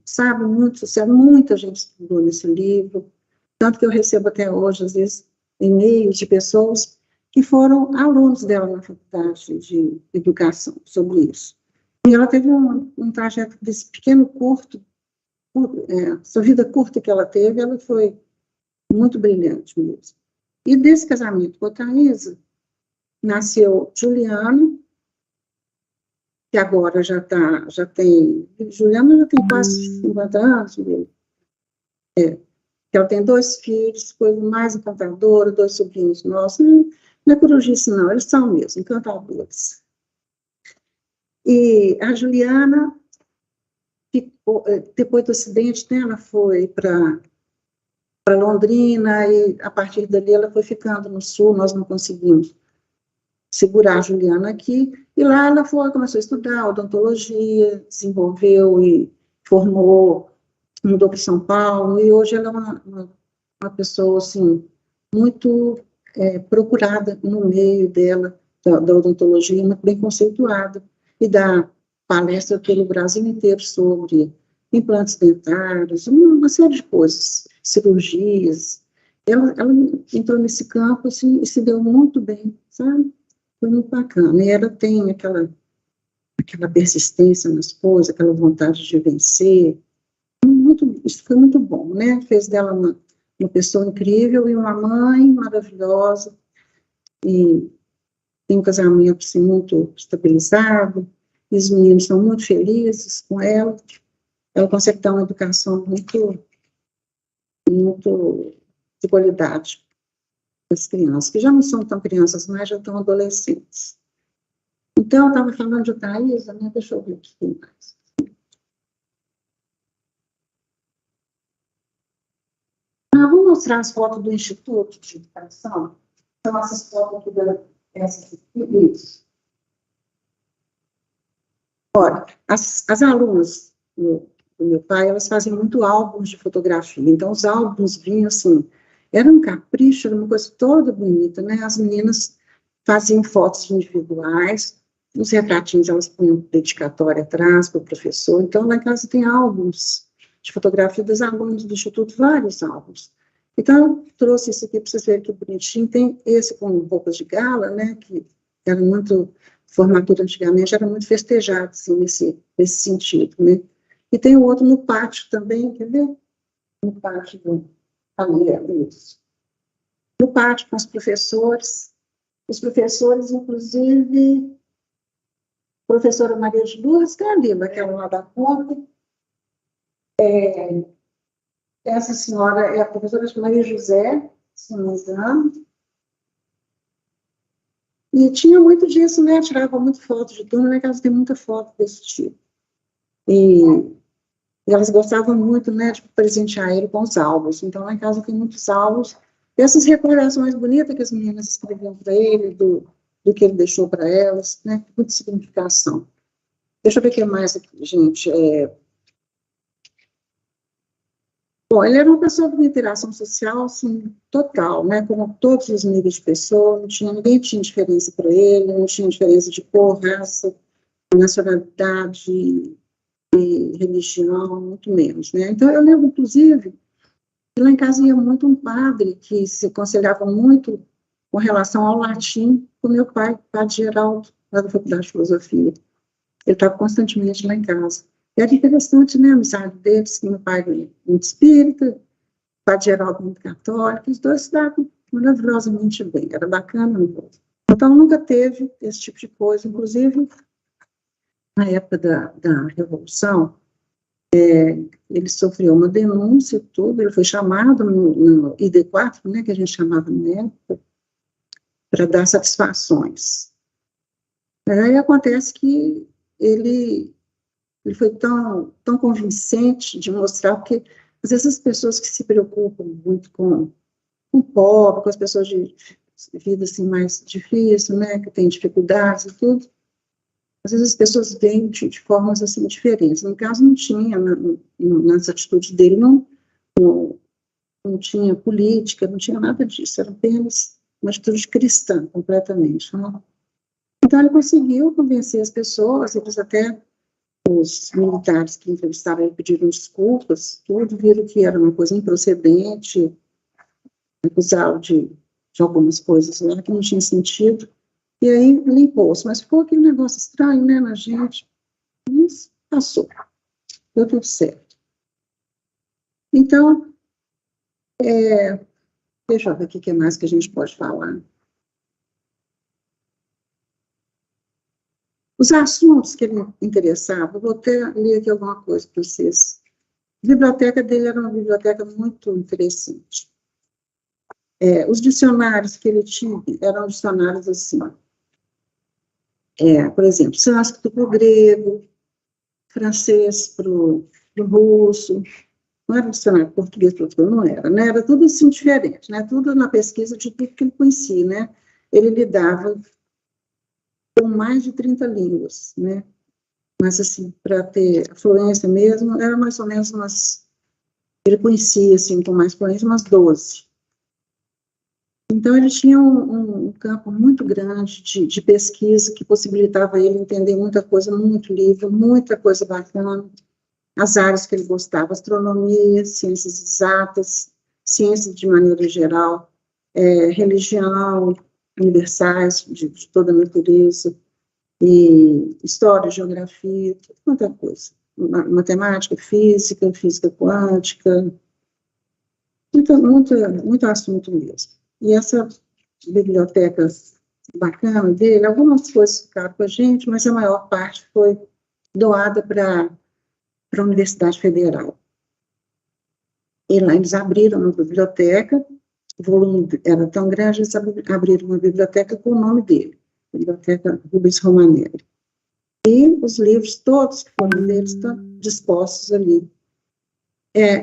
sabe, muito sucesso, muita gente estudou nesse livro, tanto que eu recebo até hoje, às vezes, e-mails de pessoas que foram alunos dela na faculdade de educação sobre isso. E ela teve um trajeto desse pequeno, curto, essa vida curta que ela teve, ela foi muito brilhante mesmo. E desse casamento com a Thaisa, nasceu Juliano, que agora já tem, Juliana já tem quase 50 anos, que ela tem 2 filhos, coisa mais encantadora, 2 sobrinhos nossos, não é corujice não, eles são mesmo, encantadores. E a Juliana, ficou, depois do acidente, né, ela foi para Londrina, e a partir dali ela foi ficando no sul, nós não conseguimos segurar a Juliana aqui, e lá ela começou a estudar odontologia, desenvolveu e formou, mudou para São Paulo, e hoje ela é uma pessoa, assim, muito procurada no meio dela, da odontologia, muito bem conceituada, e dá palestra pelo Brasil inteiro sobre implantes dentários, uma série de coisas, cirurgias. Ela entrou nesse campo, assim, e se deu muito bem, sabe? Foi muito bacana. E ela tem aquela persistência nas coisas, aquela vontade de vencer. Isso foi muito bom, né? Fez dela uma pessoa incrível e uma mãe maravilhosa. E tem um casamento assim, muito estabilizado. E os meninos são muito felizes com ela. Ela consegue dar uma educação muito de qualidade das crianças, que já não são tão crianças, mas já estão adolescentes. Então, eu estava falando de Thaisa, né? Deixa eu ver o que tem mais. Vou mostrar as fotos do Instituto de Educação. São essas fotos aqui dessas isso. Olha, as alunas do meu pai, elas faziam muito álbuns de fotografia. Então, os álbuns vinham assim, era um capricho, era uma coisa toda bonita, né? As meninas faziam fotos individuais, os retratinhos elas punham dedicatória atrás para o professor. Então, lá em casa tem álbuns de fotografia dos alunos do Instituto, vários álbuns. Então, eu trouxe esse aqui para vocês verem que bonitinho. Tem esse com roupas de gala, né? Que era muito, formatura antigamente era muito festejado, assim, nesse sentido, né? E tem o outro no pátio também, quer ver? No pátio ali, isso. No pátio com os professores, inclusive, a professora Maria de Lourdes, que é ali, naquela lá da ponta. Essa senhora é a professora Maria José, se não me engano. E tinha muito disso, né? Tirava muito foto de turma, né? Que elas têm muita foto desse tipo. E elas gostavam muito, né, de presentear ele com os álbuns. Então, lá em casa tem muitos álbuns. E essas recordações bonitas que as meninas escreviam para ele, do que ele deixou para elas, né? Muita significação. Deixa eu ver o que mais aqui, gente. Bom, ele era uma pessoa de uma interação social, assim, total, né? Como todos os níveis de pessoa, ninguém tinha diferença para ele, não tinha diferença de cor, raça, nacionalidade, religião, muito menos, né? Então, eu lembro, inclusive, que lá em casa ia muito um padre que se aconselhava muito com relação ao latim com meu pai, padre Geraldo, lá da Faculdade de Filosofia. Ele estava constantemente lá em casa. E era interessante, né, a amizade deles, que meu pai era muito espírita, o padre Geraldo muito católico, os dois se davam maravilhosamente bem, era bacana. Então, nunca teve esse tipo de coisa, inclusive, na época da Revolução, ele sofreu uma denúncia e tudo, ele foi chamado no ID4, né, que a gente chamava na época, para dar satisfações. Aí acontece que ele ele foi tão convincente de mostrar, porque às vezes as pessoas que se preocupam muito com o pobre, com as pessoas de vida assim, mais difícil, né, que tem dificuldades e tudo, às vezes as pessoas veem de formas assim diferentes. No caso, não tinha, nas atitudes dele, não tinha política, não tinha nada disso, era apenas uma atitude cristã, completamente. Né? Então, ele conseguiu convencer as pessoas, eles até, os militares que entrevistaram ele pediram desculpas, tudo, viram que era uma coisa improcedente, acusaram de algumas coisas lá que não tinha sentido, e aí limpou-se, mas ficou aquele negócio estranho, né, na gente, mas passou, deu tudo certo. Então, deixa eu ver o que mais que a gente pode falar. Os assuntos que ele interessava, eu vou até ler aqui alguma coisa para vocês. A biblioteca dele era uma biblioteca muito interessante. Os dicionários que ele tinha eram dicionários assim, por exemplo, sânscrito para o grego, francês para o russo, não era um dicionário português para o não era, né? Era tudo assim diferente, né? Tudo na pesquisa de tudo que ele conhecia, né? Ele lidava com mais de 30 línguas, né? Mas, assim, para ter fluência mesmo, era mais ou menos ele conhecia, assim, com mais fluência, umas 12. Então, ele tinha um campo muito grande de pesquisa que possibilitava ele entender muita coisa, muito livro, muita coisa bacana. As áreas que ele gostava, astronomia, ciências exatas, ciências de maneira geral, religião, universais, de toda a natureza, e história, geografia, muita coisa. Matemática, física quântica, muito assunto mesmo. E essa biblioteca bacana dele, algumas coisas ficaram com a gente, mas a maior parte foi doada para a Universidade Federal. E lá eles abriram uma biblioteca, o volume era tão grande, eles abriram uma biblioteca com o nome dele, Biblioteca Rubens Romanelli. E os livros todos que foram deles estão dispostos ali.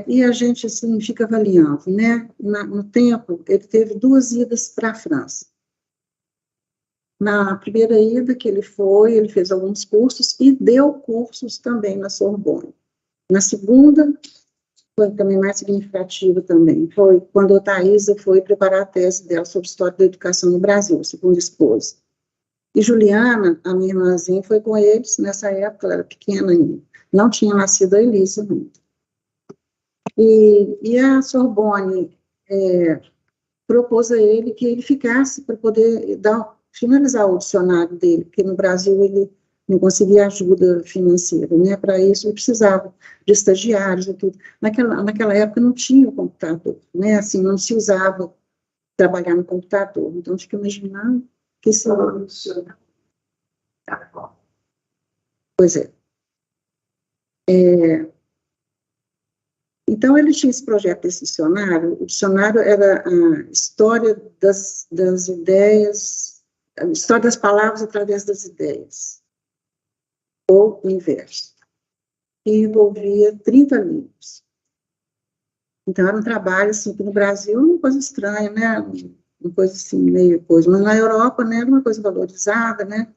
E a gente, assim, fica avaliando, né? No tempo, ele teve 2 idas para a França. Na primeira ida que ele foi, ele fez alguns cursos e deu cursos também na Sorbonne. Na segunda, foi também mais significativa também, foi quando a Thaisa foi preparar a tese dela sobre história da educação no Brasil, segunda esposa. E Juliana, a minha irmãzinha, foi com eles, nessa época, ela era pequena ainda, não tinha nascido a Elisa ainda. E a Sorbonne propôs a ele que ele ficasse para poder finalizar o dicionário dele, porque no Brasil ele não conseguia ajuda financeira, né? Para isso ele precisava de estagiários e tudo. Naquela época não tinha o computador, né? Assim, não se usava trabalhar no computador. Então, fica imaginando que isso funciona. Tá bom. Pois é. Então, ele tinha esse projeto desse dicionário. O dicionário era a história das ideias, a história das palavras através das ideias, ou o inverso. E envolvia 30 livros. Então, era um trabalho, assim, que no Brasil, uma coisa estranha, né? Uma coisa assim, meio coisa. Mas na Europa, né, era uma coisa valorizada, né?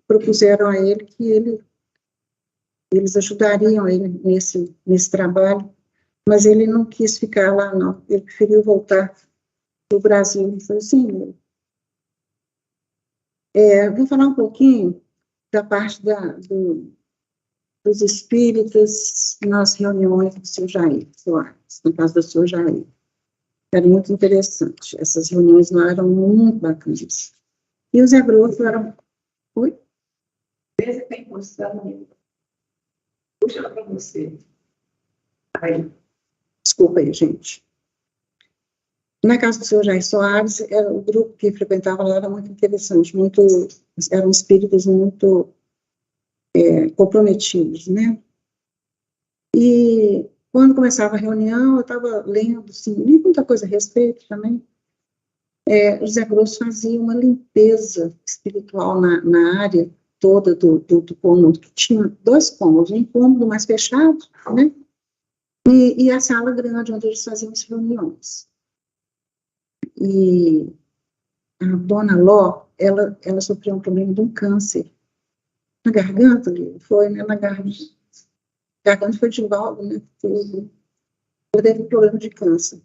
Propuseram a ele que eles ajudariam ele nesse trabalho, mas ele não quis ficar lá, não. Ele preferiu voltar para o Brasil. Foi assim mesmo. Vou falar um pouquinho da parte dos espíritas nas reuniões do seu Jair Soares, no caso do seu Jair. Era muito interessante. Essas reuniões lá eram muito bacanas. E o Zé Grosso era... Oi? Desde que tem posição, puxa para você. Aí. Desculpa aí, gente. Na casa do seu Jair Soares, o grupo que frequentava lá era muito interessante, eram espíritas muito comprometidos, né? E quando começava a reunião, eu estava lendo, assim, li muita coisa a respeito também. O Zé Grosso fazia uma limpeza espiritual na área toda do cômodo, que tinha 2 cômodos, um cômodo mais fechado, né? E a sala grande, onde eles faziam as reuniões. E a dona Ló, ela sofreu um problema de um câncer na garganta, foi, né, na garganta. A garganta foi de válvula, né? Ela teve um problema de câncer.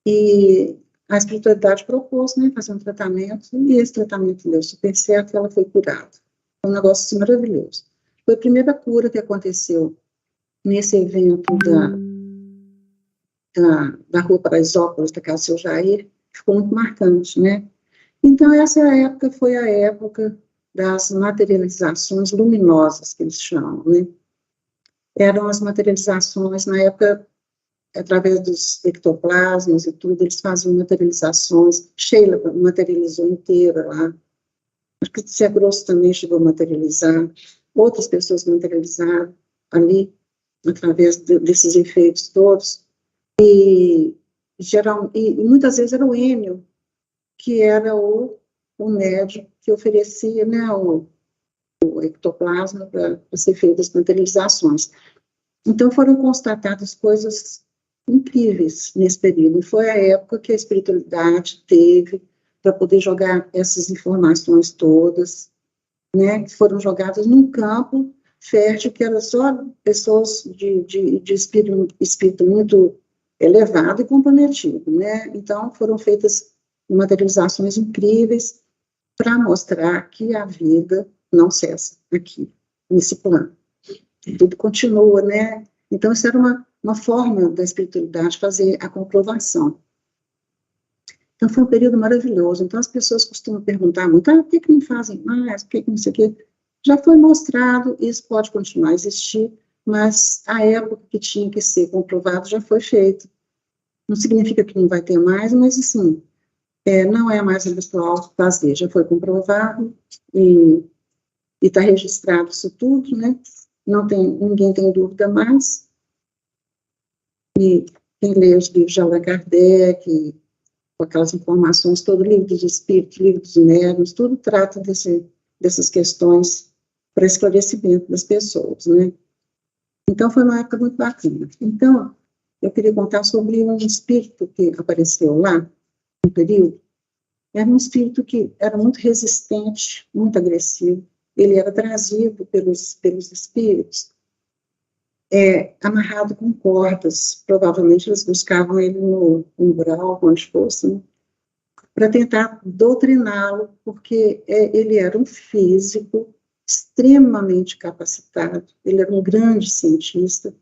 E a espiritualidade propôs, né, fazer um tratamento, e esse tratamento deu super certo e ela foi curada. Foi um negócio assim, maravilhoso. Foi a primeira cura que aconteceu nesse evento da Rua Paraisópolis, da Casa Seu Jair, ficou muito marcante, né? Então, essa época foi a época das materializações luminosas, que eles chamam, né? Eram as materializações, na época, através dos ectoplasmas e tudo, eles faziam materializações. Sheila materializou inteira lá. Acho que o Zé Grosso também chegou a materializar. Outras pessoas materializaram ali, através desses efeitos todos. E muitas vezes era o Enio, que era o médium que oferecia, né, o ectoplasma para ser feitas as materializações. Então, foram constatadas coisas incríveis nesse período. Foi a época que a espiritualidade teve para poder jogar essas informações todas, né, que foram jogadas num campo fértil, que era só pessoas de espírito muito elevado e comprometido, né? Então, foram feitas materializações incríveis para mostrar que a vida não cessa aqui, nesse plano. Tudo continua, né? Então, isso era uma forma da espiritualidade fazer a comprovação. Então, foi um período maravilhoso. Então, as pessoas costumam perguntar muito, por que não fazem mais, por que não sei o quê? Já foi mostrado, isso pode continuar a existir, mas a época que tinha que ser comprovado já foi feito. Não significa que não vai ter mais, mas, assim, não é mais habitual fazer. Já foi comprovado e está registrado isso tudo, né? Ninguém tem dúvida mais. E quem lê os livros de Allan Kardec, com aquelas informações, todo o livro dos espíritos, livro dos médiuns, tudo trata dessas questões para esclarecimento das pessoas, né? Então, foi uma época muito bacana. Então, eu queria contar sobre um espírito que apareceu lá, no período. Era um espírito que era muito resistente, muito agressivo. Ele era trazido pelos espíritos, amarrado com cordas. Provavelmente eles buscavam ele no umbral, onde fosse, né, para tentar doutriná-lo, porque ele era um físico extremamente capacitado, ele era um grande cientista,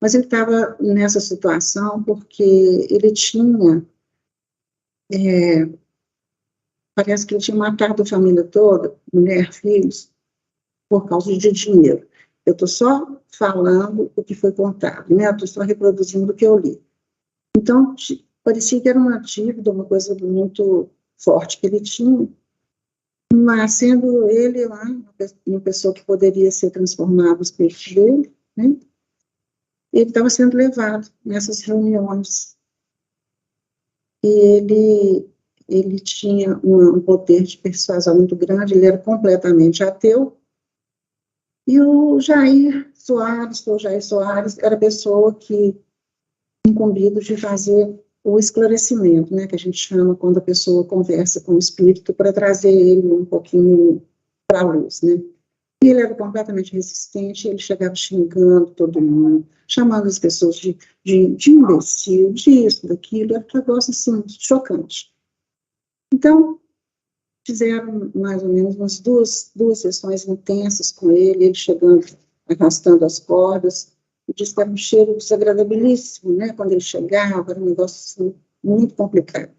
mas ele estava nessa situação porque ele tinha, parece que ele tinha matado a família toda, mulher, filhos, por causa de dinheiro. Eu estou só falando o que foi contado, né? Eu estou só reproduzindo o que eu li. Então, parecia que era uma dívida, uma coisa muito forte que ele tinha, mas sendo ele lá uma pessoa que poderia ser transformada no espírito dele, né? Ele estava sendo levado nessas reuniões. E ele tinha um poder de persuasão muito grande, ele era completamente ateu. E o Jair Soares, era a pessoa que incumbido de fazer o esclarecimento, né, que a gente chama quando a pessoa conversa com o espírito para trazer ele um pouquinho para a luz, né. E ele era completamente resistente, ele chegava xingando todo mundo, chamando as pessoas de imbecil, disso, daquilo, era um negócio assim, chocante. Então, fizeram mais ou menos umas duas sessões intensas com ele chegando, arrastando as cordas, e disse que era um cheiro desagradabilíssimo, né, quando ele chegava, era um negócio assim, muito complicado.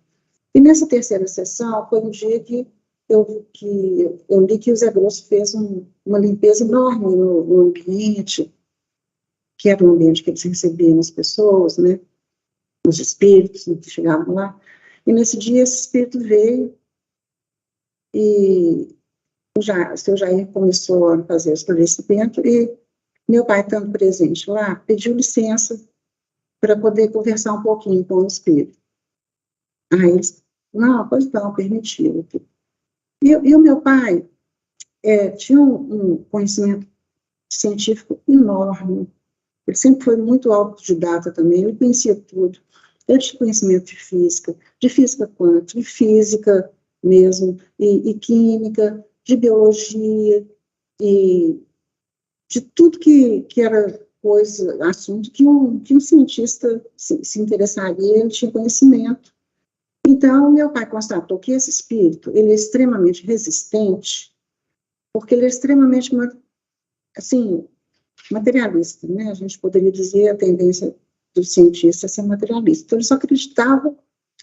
E nessa terceira sessão, foi um dia que eu li que o Zé Grosso fez uma limpeza enorme no ambiente, que era um ambiente que eles recebiam as pessoas, né, os espíritos que chegavam lá. E nesse dia esse espírito veio e o seu Jair começou a fazer o esclarecimento e meu pai, estando presente lá, pediu licença para poder conversar um pouquinho com o espírito. Aí eles, não, pois não, permitiu. E o meu pai, tinha um conhecimento científico enorme. Ele sempre foi muito autodidata também, ele conhecia tudo. Ele tinha conhecimento de física quântica, de física mesmo, e química, de biologia, e de tudo que era coisa, assunto que um cientista se interessaria, ele tinha conhecimento. Então, meu pai constatou que esse espírito, ele é extremamente resistente, porque ele é extremamente, assim, materialista, né? A gente poderia dizer a tendência do cientista a ser materialista. Então, ele só acreditava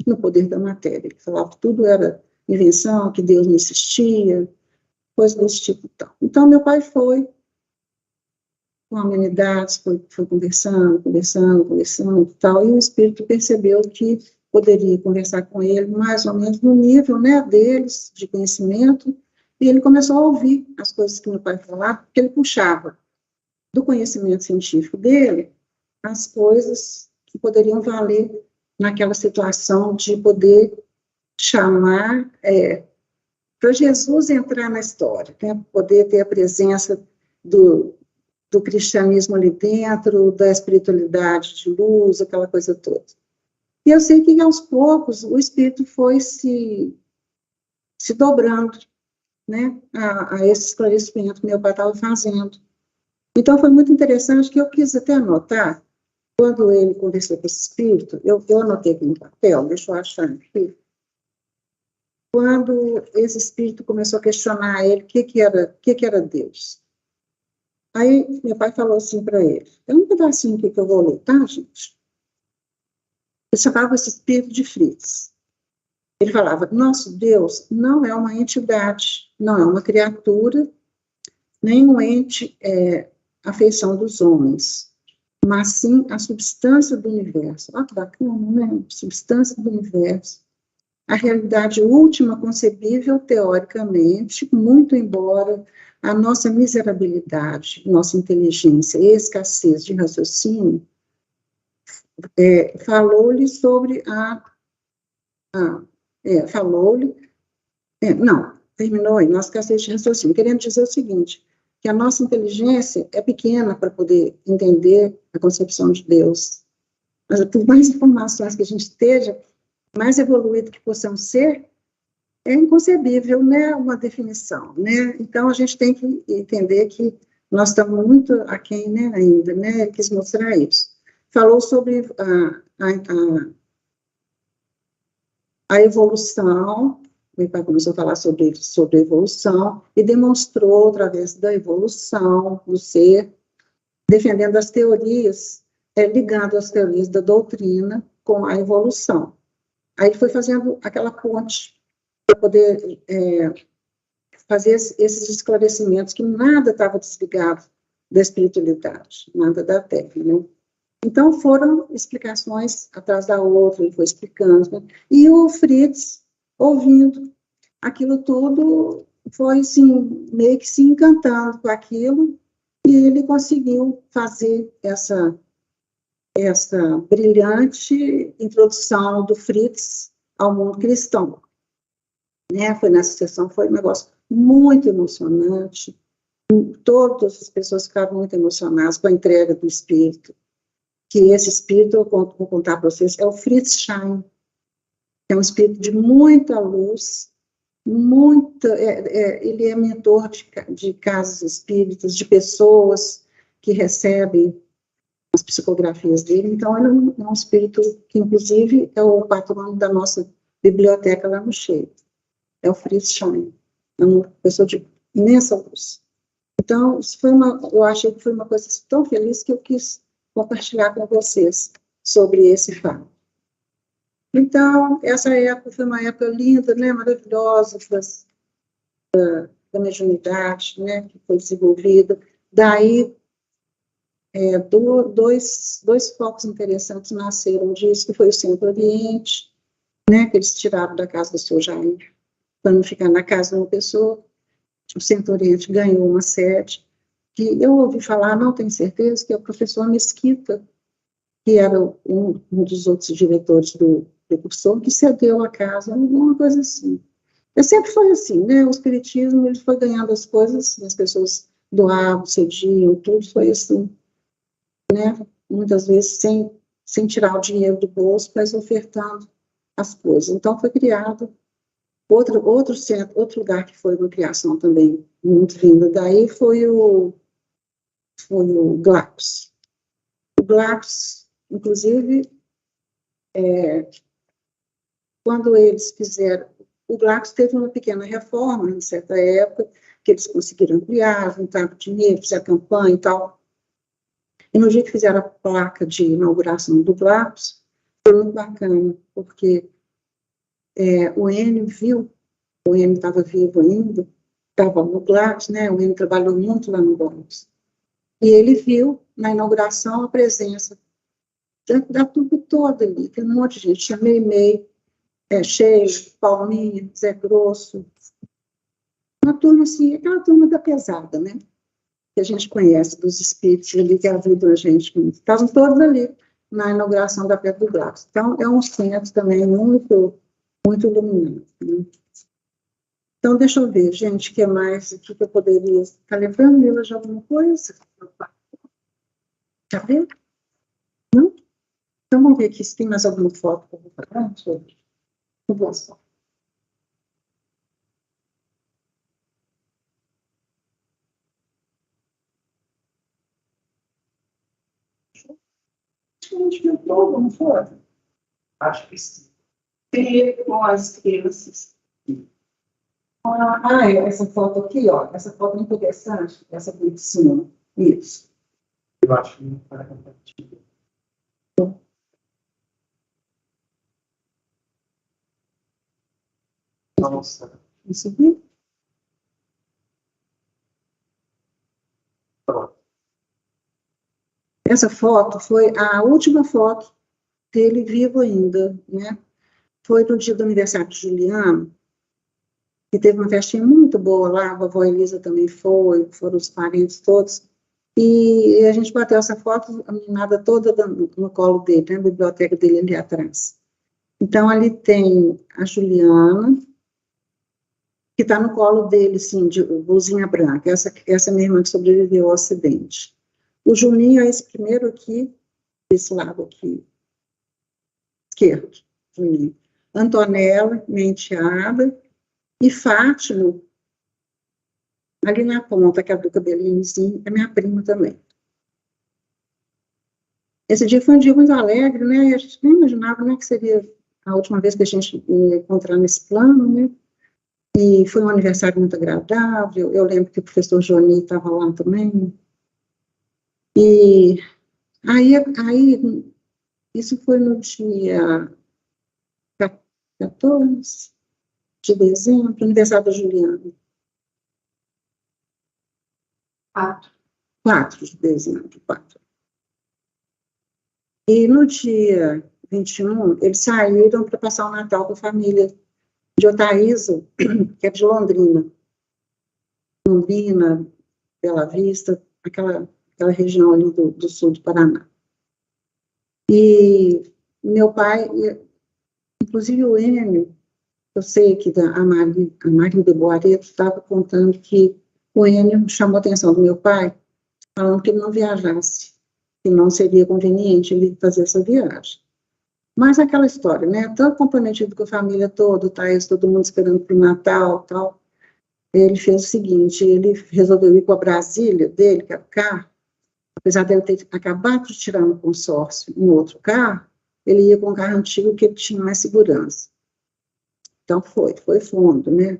no poder da matéria. Ele falava que tudo era invenção, que Deus não existia, coisas desse tipo. Então, meu pai foi com amenidades, foi conversando e tal, e o espírito percebeu que poderia conversar com ele mais ou menos no nível, né, deles, de conhecimento, e ele começou a ouvir as coisas que meu pai falava, porque ele puxava do conhecimento científico dele as coisas que poderiam valer naquela situação de poder chamar para Jesus entrar na história, né, poder ter a presença do cristianismo ali dentro, da espiritualidade de luz, aquela coisa toda. E eu sei que, aos poucos, o espírito foi se dobrando, né, a esse esclarecimento que meu pai estava fazendo. Então, foi muito interessante que eu quis até anotar, quando ele conversou com esse espírito, eu anotei aqui no papel, deixa eu achar aqui, quando esse espírito começou a questionar ele o que era Deus. Aí, meu pai falou assim para ele, é um pedacinho aqui que eu vou ler, tá, gente? Ele chamava esse espírito de Fritz. Ele falava, nosso Deus não é uma entidade, não é uma criatura, nem um ente à feição dos homens, mas sim a substância do universo. Olha que bacana, né? Substância do universo. A realidade última concebível teoricamente, muito embora a nossa miserabilidade, nossa inteligência e escassez de raciocínio, falou-lhe sobre terminou aí, nossa escassez de raciocínio, querendo dizer o seguinte, que a nossa inteligência é pequena para poder entender a concepção de Deus. Mas por mais informações que a gente esteja, mais evoluído que possamos ser, é inconcebível, né, uma definição, né? Então, a gente tem que entender que nós estamos muito aquém, né, ainda, né? Ele quis mostrar isso. Falou sobre a evolução, meu pai começou a falar sobre evolução, e demonstrou, através da evolução do ser, defendendo as teorias, ligando as teorias da doutrina com a evolução. Aí ele foi fazendo aquela ponte para poder fazer esses esclarecimentos, que nada estava desligado da espiritualidade, nada da técnica, né? Então, foram explicações atrás da outra, ele foi explicando, né? E o Fritz, ouvindo aquilo tudo, foi, assim, meio que se encantando com aquilo, e ele conseguiu fazer essa brilhante introdução do Fritz ao mundo cristão. Né? Foi nessa sessão, foi um negócio muito emocionante, todas as pessoas ficaram muito emocionadas com a entrega do espírito, que esse espírito, eu vou contar para vocês, é o Fritz Schein, é um espírito de muita luz, ele é mentor de casas espíritas, de pessoas que recebem as psicografias dele, então ele é um espírito que, inclusive, é o patrono da nossa biblioteca lá no Cheio, é o Fritz Schein, é uma pessoa de imensa luz. Então, eu achei que foi uma coisa tão feliz que eu quis compartilhar com vocês sobre esse fato. Então, essa época foi uma época linda, né, maravilhosa, da mediunidade, né, que foi desenvolvida. Daí, dois focos interessantes nasceram disso, que foi o Centro-Oriente, né, que eles tiraram da casa do seu Jair, para não ficar na casa de uma pessoa. O Centro-Oriente ganhou uma sede, que eu ouvi falar, não tenho certeza, que é o professor Mesquita, que era um dos outros diretores do precursor, que cedeu a casa, alguma coisa assim. sempre foi assim, né? O espiritismo, ele foi ganhando as coisas, as pessoas doavam, cediam, tudo foi assim, né? Muitas vezes sem tirar o dinheiro do bolso, mas ofertando as coisas. Então, foi criado outro centro, outro lugar que foi uma criação também muito linda. Daí foi o Glapos. O Glapos, inclusive, quando eles fizeram... O Glapos teve uma pequena reforma, em certa época, que eles conseguiram ampliar, juntar dinheiro, fizeram campanha e tal. E no dia que fizeram a placa de inauguração do Glapos, foi muito bacana, porque o Enio viu, o Enio estava vivo ainda, estava no Glapos, né? O Enio trabalhou muito lá no Glapos. E ele viu, na inauguração, a presença da turma toda ali, tem um monte de gente, tinha Meimei, Cheio, Palminha, Zé Grosso, uma turma assim, aquela turma da pesada, né? Que a gente conhece, dos espíritos ali que ajudam a gente. Estavam todos ali na inauguração da Pedra do Glapos. Então, é um centro também muito, muito iluminado. Né? Então, deixa eu ver, gente, o que mais aqui que eu poderia... Está lembrando, Mila, de alguma coisa? Está vendo? Não? Então, vamos ver aqui se tem mais alguma foto que eu vou falar sobre. Eu vou só. Acho que a gente viu todo, não foi? Acho que sim. Tem com as crianças. Essa foto aqui, ó. Essa foto é interessante, essa aqui de cima. Isso. Eu acho que não está compartilhado. Nossa. Isso aqui. Pronto. Essa foto foi a última foto dele vivo ainda, né? Foi no dia do aniversário de Juliano, que teve uma festinha muito boa lá, a vovó Elisa também foi, foram os parentes todos, e a gente bateu essa foto, a meninada toda no colo dele, né, na biblioteca dele ali atrás. Então, ali tem a Juliana, que está no colo dele, sim, de blusinha branca, essa minha irmã que sobreviveu ao acidente. O Juninho é esse primeiro aqui, desse lado aqui, esquerdo, Juninho. Antonella, minha enteada, e Fátima, ali na ponta, que é do cabelinhozinho, é minha prima também. Esse dia foi um dia muito alegre, né? A gente nem imaginava, né, que seria a última vez que a gente ia encontrar nesse plano, né? E foi um aniversário muito agradável. Eu lembro que o professor Johnny estava lá também. E aí isso foi no dia 14 de dezembro, aniversário da Juliana. 4 de dezembro, 4. E no dia 21, eles saíram para passar o Natal com a família de Otaísa, que é de Londrina. Londrina, Bela Vista, aquela região ali do sul do Paraná. E meu pai, inclusive o Enio, eu sei que a Maria de Boareto estava contando que o Enio chamou a atenção do meu pai, falando que ele não viajasse, que não seria conveniente ele fazer essa viagem. Mas aquela história, né? Tão comprometido com a família toda, todo mundo esperando para o Natal, tal. Ele fez o seguinte, ele resolveu ir com a Brasília dele, que era o carro, apesar de ele ter acabado de tirar no consórcio um outro carro, ele ia com um carro antigo que ele tinha mais segurança. Então foi fundo, né?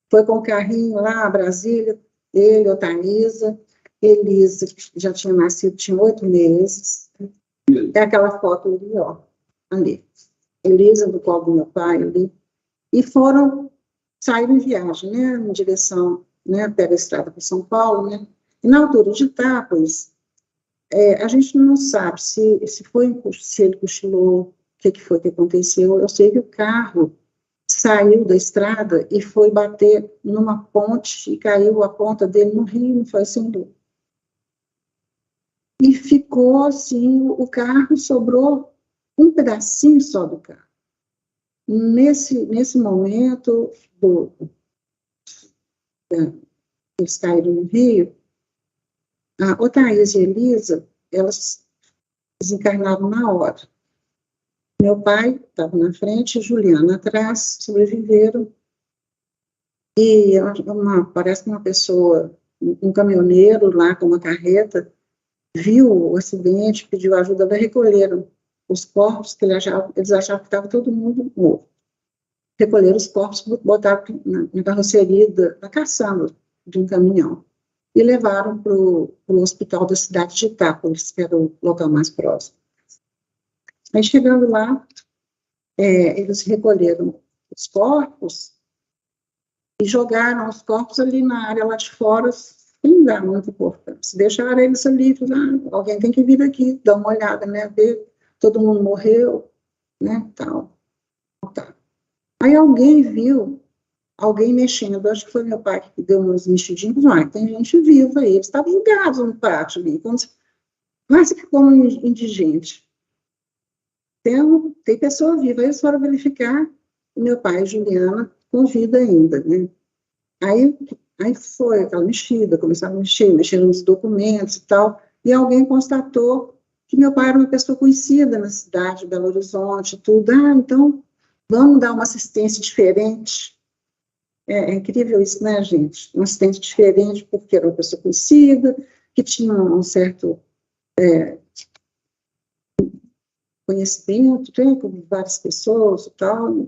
Foi com o carrinho lá, a Brasília, ele, Otaísa, Elisa, que já tinha nascido, tinha 8 meses. É aquela foto ali, ó, ali. Elisa do colo do meu pai ali. E saíram em viagem, né, em direção, né, pela estrada para São Paulo, né, e na altura de Itápolis, a gente não sabe se ele cochilou, o que foi que aconteceu. Eu sei que o carro saiu da estrada e foi bater numa ponte e caiu a ponta dele no rio, não foi sem dor. E ficou assim, o carro sobrou um pedacinho só do carro. nesse momento, eles caíram no rio, a Otaísa e Elisa, elas desencarnaram na hora. Meu pai estava na frente, Juliana atrás, sobreviveram. E parece que uma pessoa, um caminhoneiro lá com uma carreta, viu o acidente, pediu ajuda, eles recolheram os corpos, que eles achavam que estava todo mundo morto. Recolheram os corpos, botaram na carroceria da caçamba de um caminhão e levaram para o hospital da cidade de Itápolis, que era o local mais próximo. Aí, chegando lá, eles recolheram os corpos e jogaram os corpos ali na área lá de fora, sem dar muita importância. Deixaram eles ali, alguém tem que vir aqui, dar uma olhada, né, ver, todo mundo morreu, né, tal. Tá. Aí alguém viu, alguém mexendo, acho que foi meu pai que deu uns mexidinhos, tem gente viva aí, eles estavam jogados no pátio ali, quase que como indigente. Tem pessoa viva, aí eles foram verificar, meu pai e Juliana com vida ainda, né? Aí foi aquela mexida, começaram a mexer nos documentos e tal, e alguém constatou que meu pai era uma pessoa conhecida na cidade de Belo Horizonte, tudo. Então, vamos dar uma assistência diferente. É incrível isso, né, gente? Uma assistência diferente, porque era uma pessoa conhecida, que tinha um certo conhecimento, com várias pessoas e tal,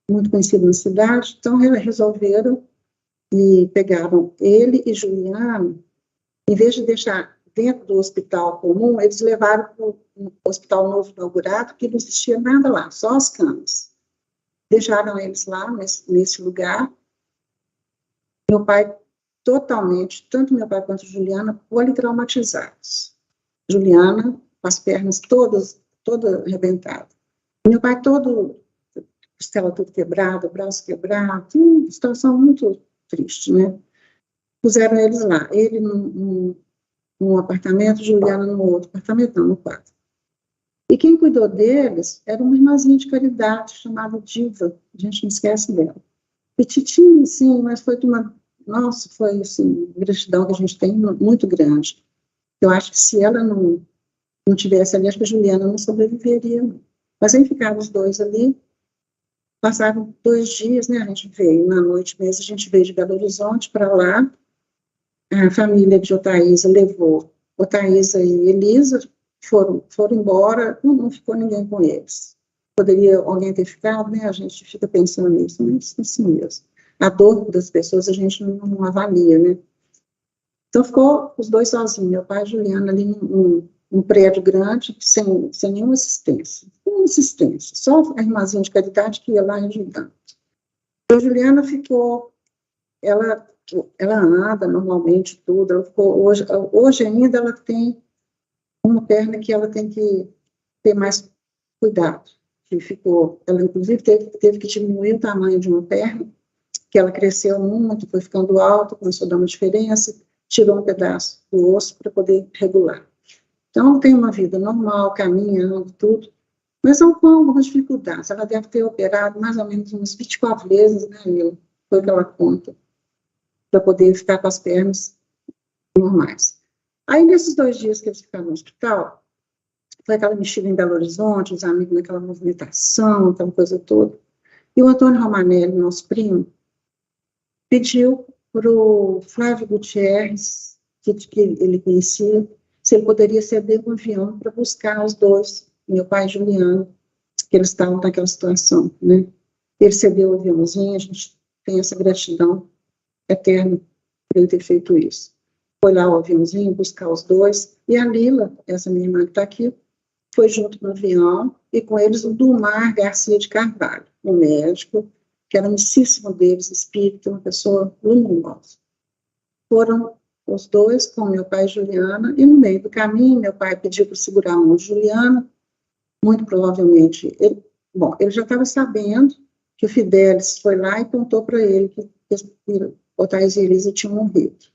muito conhecido na cidade. Então, resolveram e pegaram ele e Juliano, em vez de deixar dentro do hospital comum, eles levaram para o hospital novo inaugurado, que não existia nada lá, só as camas. Deixaram eles lá, nesse lugar. Meu pai, totalmente, tanto meu pai quanto Juliana, politraumatizados. Juliana, com as pernas toda arrebentada. Meu pai todo, costela tudo quebrada, braço quebrado, uma situação muito triste, né? Puseram eles lá, ele num apartamento, Juliana no outro apartamento, não, no quarto. E quem cuidou deles era uma irmãzinha de caridade chamada Diva, a gente não esquece dela. Petitinha, sim, mas foi nossa, foi assim, gratidão que a gente tem muito grande. Eu acho que se ela não tivesse ali, acho que a Juliana não sobreviveria. Mas aí ficaram os dois ali, passaram 2 dias, né, a gente veio, na noite mesmo, a gente veio de Belo Horizonte para lá, a família de Otaísa levou Otaísa e Elisa, foram embora, não ficou ninguém com eles. Poderia alguém ter ficado, né, a gente fica pensando nisso, mas assim mesmo. A dor das pessoas a gente não avalia, né. Então ficou os dois sozinhos, meu pai e Juliana ali num prédio grande, sem nenhuma assistência. Nenhuma assistência, só a irmãzinha de caridade que ia lá ajudando. A Juliana ficou, ela anda normalmente, tudo, ela ficou, hoje ainda ela tem uma perna que ela tem que ter mais cuidado. Ela inclusive teve que diminuir o tamanho de uma perna, que ela cresceu muito, foi ficando alta, começou a dar uma diferença, tirou um pedaço do osso para poder regular. Então, tem uma vida normal, caminhando, tudo, mas com algumas dificuldades. Ela deve ter operado mais ou menos umas 24 vezes, né, Mila? Foi o que ela conta, para poder ficar com as pernas normais. Aí, nesses 2 dias que eles ficaram no hospital, foi aquela mexida em Belo Horizonte, os amigos naquela movimentação, aquela coisa toda. E o Antônio Romanelli, nosso primo, pediu para o Flávio Gutierrez, que ele conhecia, se ele poderia ceder um avião para buscar os dois, meu pai e Juliano, que eles estavam naquela situação, né? Ele cedeu o aviãozinho, a gente tem essa gratidão eterna por ele ter feito isso. Foi lá o aviãozinho buscar os dois, e a Lila, essa minha irmã que está aqui, foi junto no avião, e com eles o Dumar Garcia de Carvalho, um médico, que era amicíssimo deles, espírita, uma pessoa luminosa. Foram os dois com meu pai e Juliana, e no meio do caminho, meu pai pediu para segurar a mão de Juliana, muito provavelmente, ele já estava sabendo que o Fidelis foi lá e contou para ele que Otaísa e Elisa tinham morrido.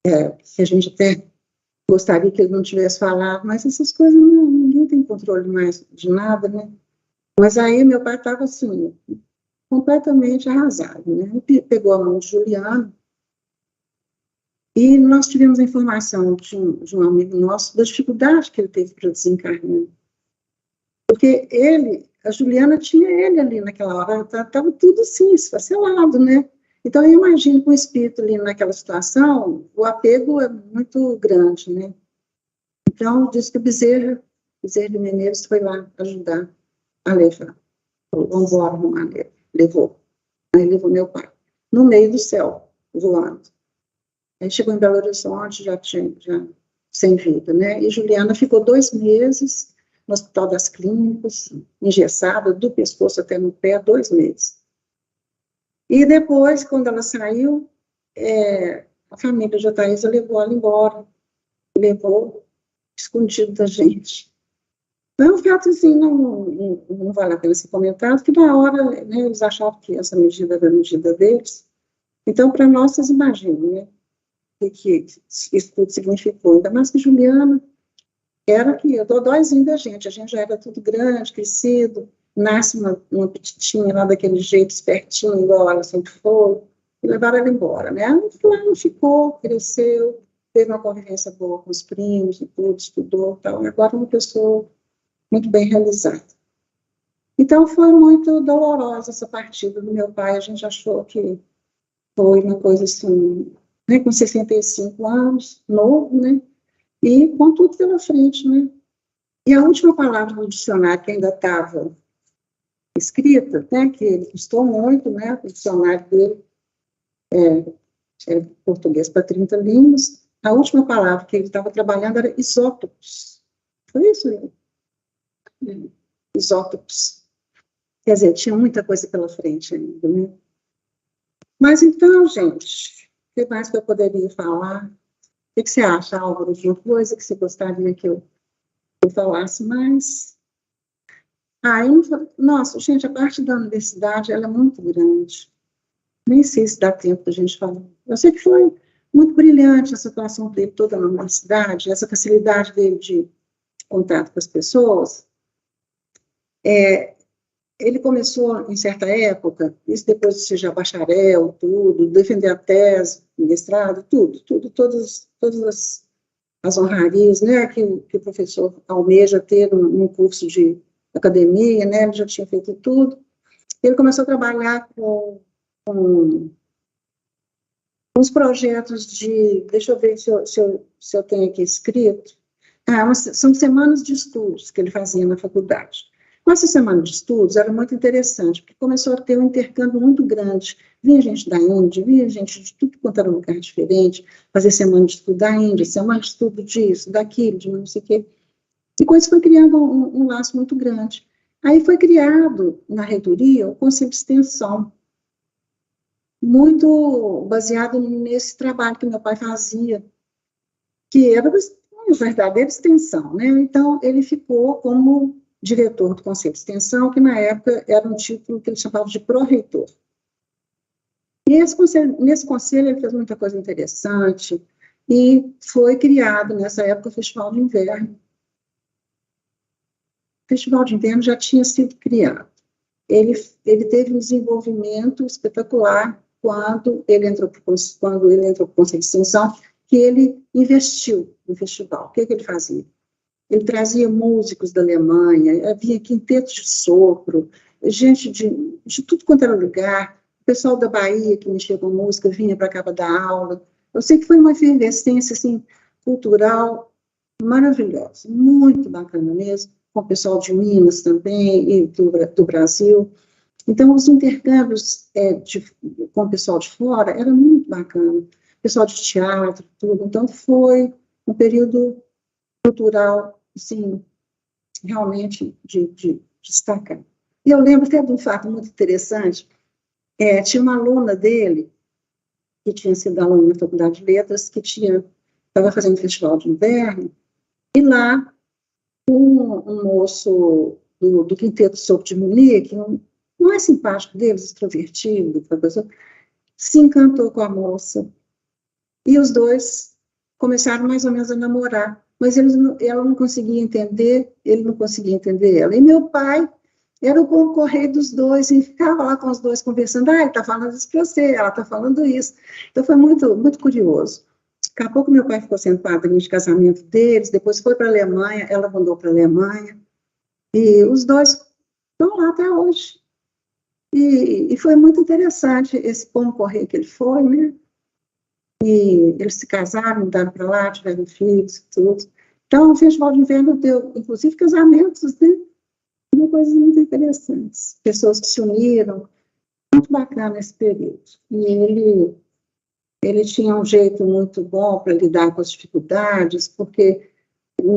Que a gente até gostaria que ele não tivesse falado, mas essas coisas ninguém tem controle mais de nada, né? Mas aí meu pai estava assim, completamente arrasado, né? Pegou a mão de Juliana e nós tivemos a informação de um amigo nosso da dificuldade que ele teve para desencarnar. Porque a Juliana tinha ele ali naquela hora, estava tudo assim, esfacelado, né? Então, eu imagino que o espírito ali naquela situação, o apego é muito grande, né? Então, diz que o Bezerra de Menezes foi lá ajudar a levar. Vamos embora, arrumar ele. Levou. Aí levou meu pai. No meio do céu, voando. Aí chegou em Belo Horizonte, já sem vida, né? E Juliana ficou 2 meses no Hospital das Clínicas, engessada, do pescoço até no pé, 2 meses. E depois, quando ela saiu, a família de Otaísa levou ela embora, levou escondido da gente. Então, um fato assim, não vale a pena ser comentado, porque na hora, né, eles achavam que essa medida era a medida deles. Então, para nós, vocês imaginam, né, o que isso tudo significou. Ainda mais que Juliana era que o dodóizinho da gente, a gente já era tudo grande, crescido, nasce uma petitinha lá daquele jeito, espertinho, igual ela sempre foi, e levaram ela embora, né? Ela ficou, cresceu, teve uma convivência boa com os primos e tudo, estudou, tal, agora é uma pessoa muito bem realizada. Então, foi muito dolorosa essa partida do meu pai, a gente achou que foi uma coisa assim, né, com 65 anos, novo, né? E com tudo pela frente, né? E a última palavra do dicionário que ainda estava escrita, né, que ele custou muito, né, o dicionário dele é português para 30 línguas, a última palavra que ele estava trabalhando era isótopos. Foi isso mesmo? Isótopos. Quer dizer, tinha muita coisa pela frente ainda, né? Mas então, gente, o que mais que eu poderia falar? O que você acha, Álvaro, de uma coisa que você gostaria que eu falasse mais? Nossa, gente, a parte da universidade, ela é muito grande. Nem sei se dá tempo da gente falar. Eu sei que foi muito brilhante a situação dele toda na universidade, essa facilidade dele de contato com as pessoas. Ele começou, em certa época, isso depois de ser já bacharel, tudo, defender a tese, mestrado, todas as honrarias, né, que o professor almeja ter num curso de academia, né, ele já tinha feito tudo. Ele começou a trabalhar com uns projetos deixa eu ver se eu tenho aqui escrito, são semanas de estudos que ele fazia na faculdade. Com essa semana de estudos era muito interessante, porque começou a ter um intercâmbio muito grande. Vinha gente da Índia, vinha gente de tudo quanto era lugar diferente, fazer semana de estudo da Índia, semana de estudo disso, daquilo, de não sei o quê. E com isso foi criando um laço muito grande. Aí foi criado, na reitoria, o Conselho de Extensão, muito baseado nesse trabalho que meu pai fazia, que era uma verdadeira extensão, né? Então, ele ficou como diretor do Conselho de Extensão, que na época era um título que ele chamava de pró-reitor. E nesse conselho ele fez muita coisa interessante, e foi criado, nessa época, o Festival de Inverno. O Festival de Inverno já tinha sido criado. Ele teve um desenvolvimento espetacular quando ele entrou para o Conselho de Extensão, que ele investiu no festival. O que ele fazia? Ele trazia músicos da Alemanha, havia quintetos de sopro, gente de tudo quanto era lugar, o pessoal da Bahia que mexia com música vinha para cá para dar aula. Eu sei que foi uma efervescência assim, cultural maravilhosa, muito bacana mesmo, com o pessoal de Minas também e do Brasil. Então, os intercâmbios com o pessoal de fora era muito bacana, pessoal de teatro, tudo. Então, foi um período cultural, assim, realmente de destacar. E eu lembro até de um fato muito interessante, tinha uma aluna dele, que tinha sido aluna na Faculdade de Letras, que estava fazendo festival de inverno, e lá um moço do Quinteto Sopro de Munique, o mais simpático deles, extrovertido, professor, se encantou com a moça. E os dois começaram mais ou menos a namorar, mas ela não conseguia entender, ele não conseguia entender ela. E meu pai, era o bom correio dos dois, e ficava lá com os dois conversando, ele está falando isso para você, ela está falando isso. Então, foi muito, muito curioso. Daqui a pouco, meu pai ficou sendo padrinho de casamento deles, depois foi para a Alemanha, ela mandou para a Alemanha, e os dois estão lá até hoje. E foi muito interessante esse bom correio que ele foi, né? E eles se casaram, mudaram para lá, tiveram filhos e tudo. Então, o Festival de Inverno deu, inclusive, casamentos, né? Uma coisa muito interessante. Pessoas que se uniram, muito bacana esse período. E ele tinha um jeito muito bom para lidar com as dificuldades, porque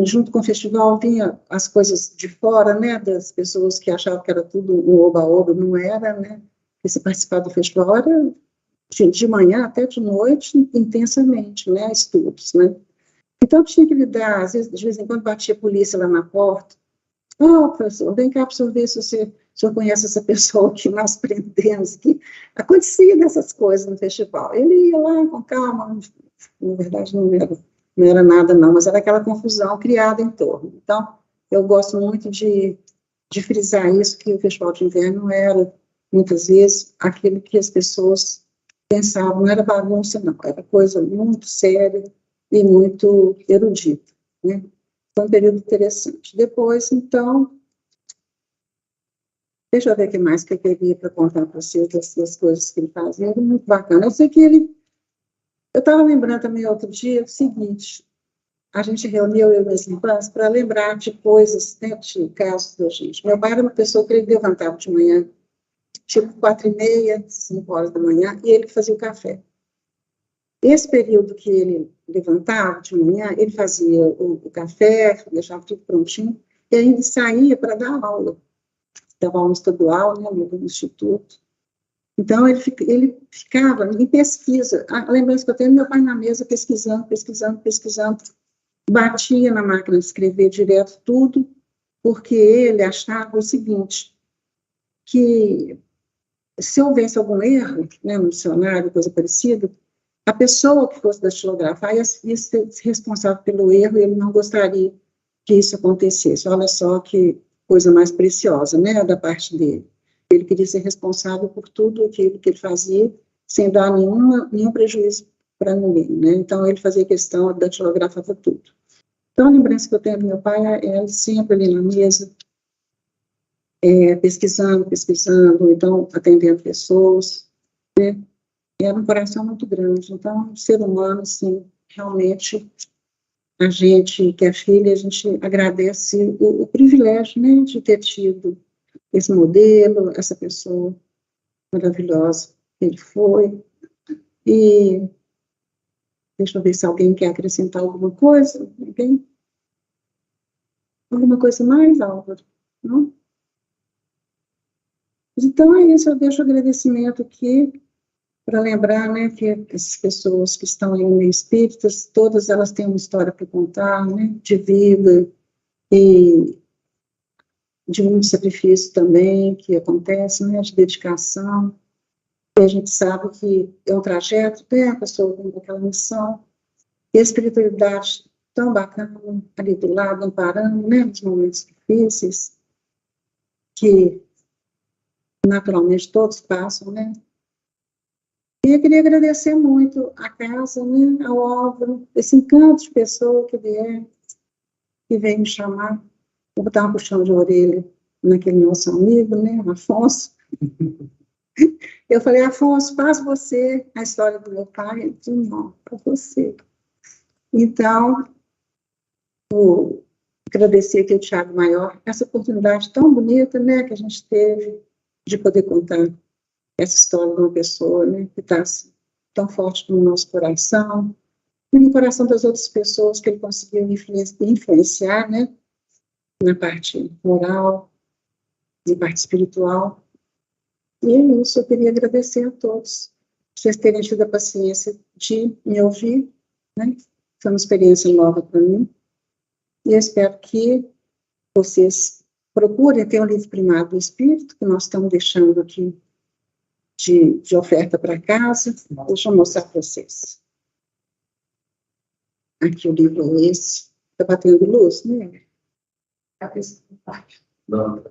junto com o festival vinha as coisas de fora, né, das pessoas que achavam que era tudo um oba-oba, não era, né? E se participar do festival era de manhã até de noite, intensamente, né, estudos, né? Então, tinha que lidar, às vezes, de vez em quando batia a polícia lá na porta. Professor, vem cá para o senhor ver se o senhor conhece essa pessoa que nós prendemos aqui. Acontecia dessas coisas no festival. Ele ia lá com calma, na verdade não era nada não, mas era aquela confusão criada em torno. Então, eu gosto muito de frisar isso, que o Festival de Inverno era, muitas vezes, aquilo que as pessoas pensavam, não era bagunça não, era coisa muito séria e muito erudita, né? Foi um período interessante. Depois, então, deixa eu ver o que mais que eu queria para contar para vocês das coisas que ele fazia, era muito bacana. Eu sei que eu estava lembrando também outro dia o seguinte, a gente reuniu eu e meus irmãs para lembrar de coisas, né, de casos da gente. Meu pai era uma pessoa que ele levantava de manhã, tipo 4h30, 5 horas da manhã, e ele fazia o café. Esse período que ele levantava de manhã, ele fazia o café, deixava tudo prontinho, e ainda saía para dar aula. Dava aula estadual, né, no instituto. Então, ele ficava em pesquisa. A lembrança que eu tenho, meu pai na mesa pesquisando, batia na máquina de escrever direto tudo, porque ele achava o seguinte, que se houvesse algum erro, né, no dicionário, coisa parecida, a pessoa que fosse datilografar ia ser responsável pelo erro e ele não gostaria que isso acontecesse. Olha só que coisa mais preciosa, né, da parte dele. Ele queria ser responsável por tudo aquilo que ele fazia, sem dar nenhum prejuízo para ninguém, né? Então, ele fazia questão de datilografar tudo. Então, a lembrança que eu tenho do meu pai é ele sempre ali na mesa, pesquisando, então, atendendo pessoas, né? Era um coração muito grande. Então, um ser humano, assim, realmente, a gente que é filha, a gente agradece o privilégio, né, de ter tido esse modelo, essa pessoa maravilhosa que ele foi. E deixa eu ver se alguém quer acrescentar alguma coisa. Alguém? Alguma coisa mais, Álvaro? Não? Então, é isso. Eu deixo o agradecimento aqui para lembrar, né, que as pessoas que estão aí no meio espíritas, todas elas têm uma história para contar, né, de vida e de muito sacrifício também que acontece, né, de dedicação. E a gente sabe que é um trajeto, né, a pessoa tem aquela missão, e a espiritualidade tão bacana ali do lado, amparando, né, nos momentos difíceis, que naturalmente todos passam, né. E eu queria agradecer muito a casa, né, ao Álvaro, esse encanto de pessoa que que veio me chamar. Vou botar um puxão de orelha naquele nosso amigo, né, Afonso. Eu falei, Afonso, faz você a história do meu pai. Ele disse, não, para você. Então, vou agradecer aqui ao Thiago Maior, essa oportunidade tão bonita, né, que a gente teve de poder contar essa história de uma pessoa, né, que está tão forte no nosso coração, e no coração das outras pessoas que ele conseguiu influenciar, né, na parte moral, na parte espiritual. E é isso, eu queria agradecer a todos por vocês terem tido a paciência de me ouvir, né, foi uma experiência nova para mim, e eu espero que vocês procurem ter o livro primário do Espírito, que nós estamos deixando aqui de oferta para casa. Deixa eu mostrar para vocês. Aqui o livro é esse. Está batendo luz, né? Não.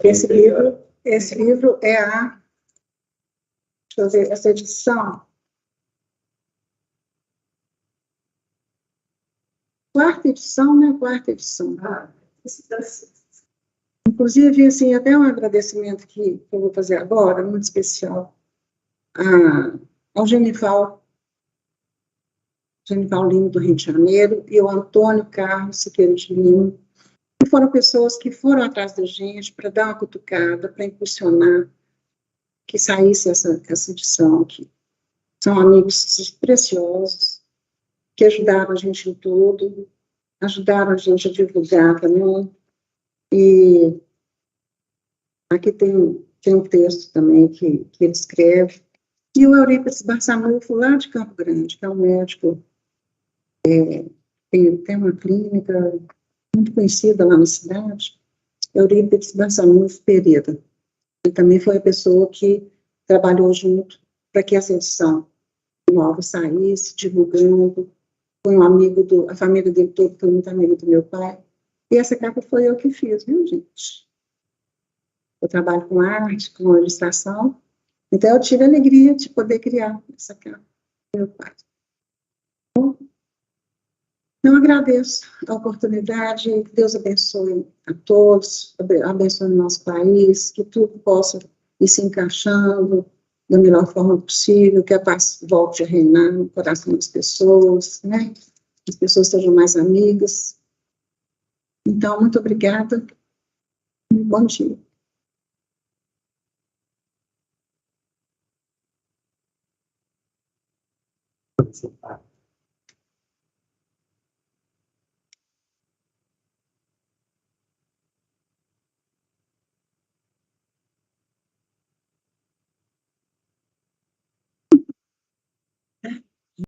Esse livro é a, deixa eu ver, essa edição, quarta edição, né? Quarta edição. Inclusive, assim, até um agradecimento que eu vou fazer agora, muito especial, ao Genival Lima, do Rio de Janeiro, e o Antônio Carlos Siqueira de Lima, que foram pessoas que foram atrás da gente para dar uma cutucada, para impulsionar que saísse essa edição aqui. São amigos preciosos, que ajudaram a gente em tudo, ajudaram a gente a divulgar também. E aqui tem um texto também que ele escreve. E o Eurípides Barçanufo, lá de Campo Grande, que é um médico, tem uma clínica muito conhecida lá na cidade, Eurípides Barçanufo Pereira. Ele também foi a pessoa que trabalhou junto para que essa edição nova saísse, divulgando. Foi um amigo a família dele toda foi muito amiga do meu pai. E essa capa foi eu que fiz, viu, gente? Eu trabalho com arte, com ilustração, então eu tive a alegria de poder criar essa capa do meu pai. Então, eu agradeço a oportunidade, que Deus abençoe a todos, abençoe o nosso país, que tudo possa ir se encaixando da melhor forma possível, que a paz volte a reinar no coração das pessoas, né? Que as pessoas sejam mais amigas. Então, muito obrigada e bom dia. Sim, tá.